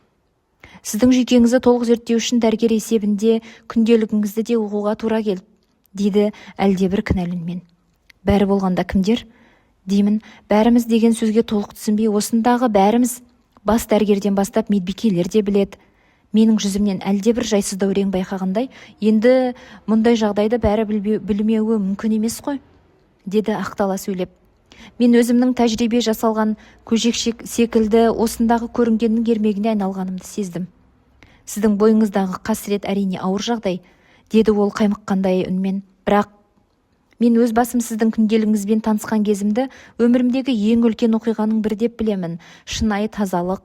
Сіздің жүйкеңізді толық зерттеу үшін дәрігер есебінде күнделігіңізді де оқуға тура келді, дейді әлдебір кінәлі үнмен. Бәрі болғанда кімдер? Деймін, бәріміз деген сөзге толық түсінбей, осындағы бәріміз, бас дәрігерден бастап медбикелер де біледі. Менің жүзімнен әлдебір жайсыздау рең байқағандай, енді мұндай жағдайды бәрі білмеуі мүмкін емес қой, деді ақтала сөйлеп. Мен өзімнің тәжірибе жасалған көжекшек секілді осындағы көрінгеннің ермегіне айналғанымды сездім. Сіздің бойыңыздағы қасірет әрине ауыр жағдай, деді ол қаймыққандай үнмен. Бірақ мен өз басым сіздің күнделігіңізбен танысқан кезімді өмірімдегі ең үлкен оқиғаның бірі деп білемін. Шынайы тазалық.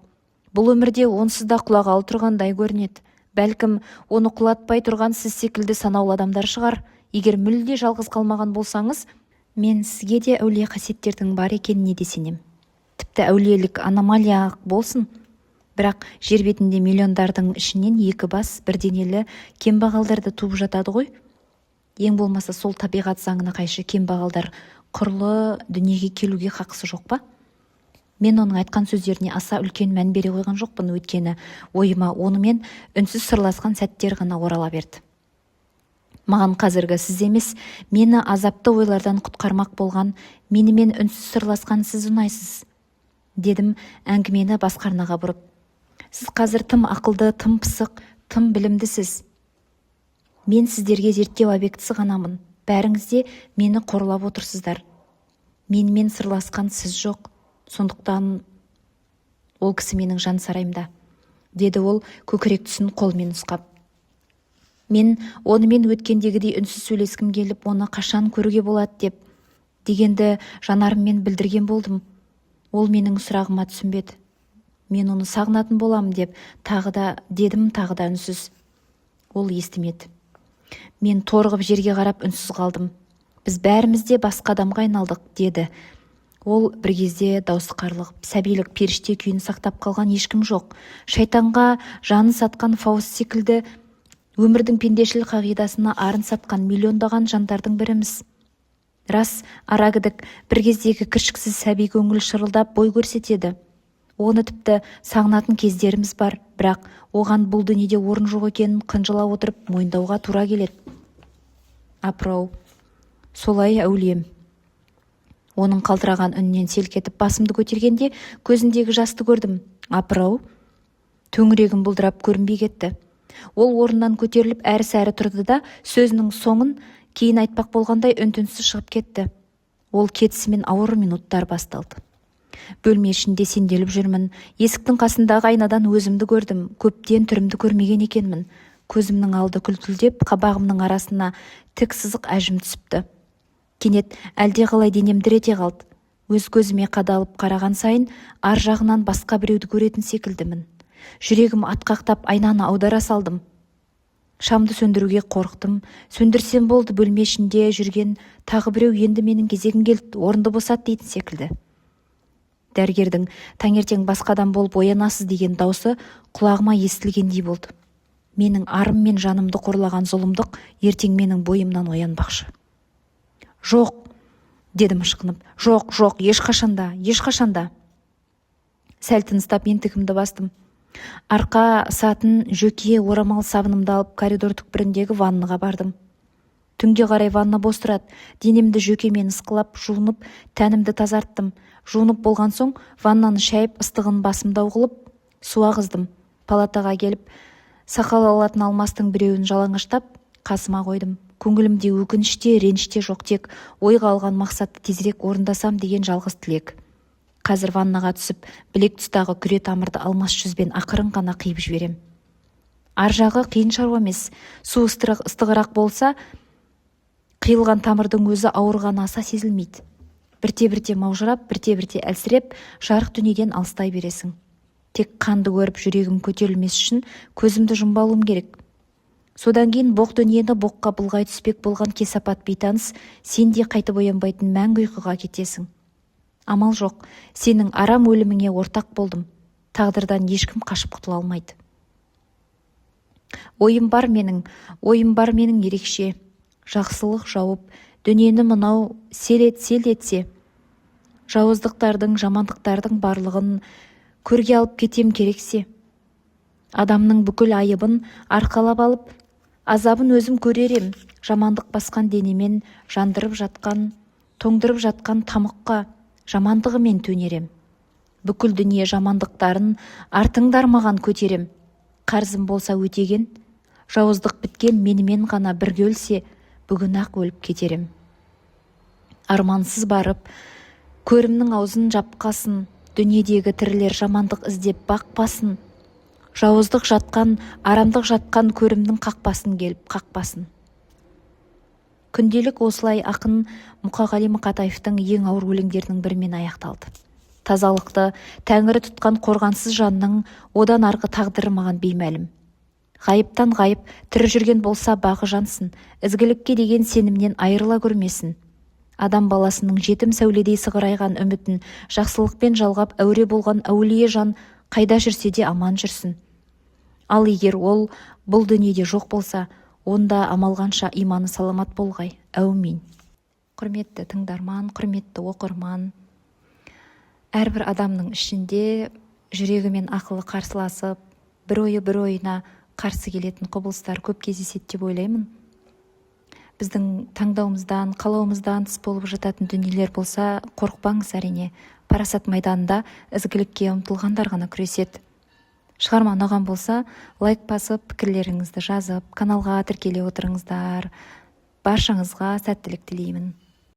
Бұл өмірде онсыз да құлағалы тұрғандай көрінеді. Бәлкім, оны құлатпай тұрған сіз секілді санаулы адамдар шығар. Егер мүлде жалғыз қалмаған болсаңыз, мен сізге де әулие қасиеттердің бар екеніне де сенем. Тіпті әулиелік аномалия болсын. Бірақ жер бетінде миллиондардың ішінен екі бас бірденелі кембағалдарды туып жатады ғой. Ең болмаса сол табиғат заңына қайшы кембағалдар құрлы дүниеге келуге хақысы жоқ па? Мен оның айтқан сөздеріне аса үлкен мән бере қойған жоқпын, өйткені ойыма онымен үнсіз сырласқан сәттер ғана орала берді. Маған қазіргі сіз емес, мені азапты ойлардан құтқармақ болған, менімен үнсіз сырласқан сіз ұнайсыз, дедім әңгімені басқа арнаға бұрып. Сіз қазір тым ақылды, тым пысық, тым білімдісіз. Мен сіздерге зерттеу объектісі ғанамын. Бәріңіз де мені қорлап отырсыздар. Менімен сырласқан сіз жоқ. Сондықтан ол кісі менің жан сарайымда, деді ол көкірек тұсын қолмен ұстап. Мен онымен өткендегідей үнсіз сөйлескім келіп, оны қашан көруге болады дегенді жанарыммен білдірген болдым. Ол менің сұрағыма түсінбеді. Мен оны сағынатын боламын дедім тағы да үнсіз. Ол естімеді. Мен торығып жерге қарап үнсіз қалдым. Біз бәріміз де басқа адамға айналдық, деді. Ол бір кезде даусы қарлығып, сәбилік періште күйін сақтап қалған ешкім жоқ. Шайтанға жанын сатқан Фауст секілді өмірдің пендешіл қағидасына арын сатқан миллиондаған жандардың біріміз. Рас, арагідік бір кездегі кіршіксіз сәби көңіл шырылдап бой көрсетеді. Оны тіпті сағынатын кездеріміз бар, бірақ оған бұл дүниеде орын жоқ екенін қынжыла отырып мойындауға тура келеді. Апырау, солай әулием. Оның қалтыраған үнінен селк етіп басымды көтергенде көзіндегі жасты көрдім. Апырау, төңірегім бұлдырап көрінбей кетті. Ол орнынан көтеріліп әрі-сәрі тұрды да сөзінің соңын кейін айтпақ болғандай үн-түнсіз шығып кетті. Ол кетісімен ауыр минуттар басталды. Бөлме ішінде сенделіп жүрмін. Есіктің қасындағы айнадан өзімді көрдім. Көптен түрімді көрмеген екенмін. Көзімнің алды күлтілдеп, қабағымның арасына тік сызық әжім түсіпті. Кенет әлде қалай денем дір ете қалды. Өз көзіме қадалып қараған сайын ар жағынан басқа біреуді көретін секілдімін. Жүрегім атқақтап айнаны аудара салдым. Шамды сөндіруге қорықтым. Сөндірсем болды, бөлме ішінде жүрген тағы біреу енді менің кезегім келді, орынды босат дейтін секілді. Дәрігердің таңертең басқа адам болып оянасыз деген даусы құлағыма естілгендей болды. Менің арым мен жанымды қорлаған зұлымдық ертең менің бойымнан оянбақшы. Жоқ, дедім ышқынып. Жоқ, ешқашанда. Сәл тыныстап ентігімді бастым. Арқа сатын жөке орамал сабынымды алып коридор түкпіріндегі ваннаға бардым. Түнге қарай ванна бос тұрады. Денемді жөкемен ысқылап, жуынып, тәнімді тазарттым. Жуынып болған соң ваннаны шайып, ыстығын басымда ұғылып, су ағыздым. Палатаға келіп, сақал алатын алмастың біреуін жалаңаштап, қасыма қойдым. Көңілімде өкініште, реніште жоқ, тек ойға алған мақсатты тезірек орындасам деген жалғыз тілек. Қазір ваннаға түсіп, білек тұстағы күре тамырды алмас жүзбен ақырын ғана қиып жіберем. Ар жағы қиын шаруа емес. Су ыстығырақ болса, қиылған тамырдың өзі ауырғаны аса сезілмейді. Бірте-бірте маужырап, бірте-бірте әлсіреп, жарық дүниеден алыстай бересің. тек қанды көріп жүрегім көтерілмес үшін көзімді жұмбауым керек. Содан кейін боқ дүниені боққа былғай түспек болған кесапат бейтаныс сен де қайтып оянбайтын мәңгі ұйқыға кетесің. Амал жоқ, сенің арам өліміңе ортақ болдым. Тағдырдан ешкім қашып құтыла алмайды. Ойым бар менің ерекше. Жақсылық жауып, дүниені мынау селт етсе. Жауыздықтардың, жамандықтардың барлығын көрге алып кетем керексе. Адамның бүкіл айыбын арқалап алып, азабын өзім көререм. Жамандық басқан денемен жандырып жатқан, тоңдырып жатқан тамұққа жамандығымен төнерем. Бүкіл дүние жамандықтарын артыңдар маған көтерем. Қарзым болса өтеген, жауыздық біткен менімен ғана бірге өлсе, бүгін-ақ өліп кетерем. Армансыз барып, көрімнің аузын жапқасын, дүниедегі тірілер жамандық іздеп бақпасын. Жауыздық жатқан, арамдық жатқан көрімнің қақпасын келіп қақпасын. Күнделік осылай ақын Мұқағали Мақатаевтың ең ауыр өлеңдерінің бірімен аяқталды. Тазалықты тәңірі тұтқан қорғансыз жанның одан арғы тағдыры маған беймәлім. Ғайыптан ғайып, тірі жүрген болса бағы жансын, ізгілікке деген сенімнен айырыла көрмесін. Адам баласының жетім сәуледей сығырайған үмітін жақсылықпен жалғап әуре болған әулие жан қайда жүрсе де аман жүрсін. Ал егер ол бұл дүниеде жоқ болса, онда амалғанша иманы саламат болғай. Әумин. Құрметті тыңдарман, құрметті оқырман, әрбір адамның ішінде жүрегі мен ақылы қарсыласып, бір ойы бір ойына қарсы келетін құбылыстар көп кездеседі деп ойлаймын. Біздің таңдауымыздан, қалауымыздан тыс болып жататын дүниелер болса, қорықпаңыз әрине. Парасат майданында ізгілікке ұмтылғандар ғана күреседі. Шығарма ұнаған болса, лайк басып, пікірлеріңізді жазып, каналға тіркеле отырыңыздар. Баршаңызға сәттілік тілеймін.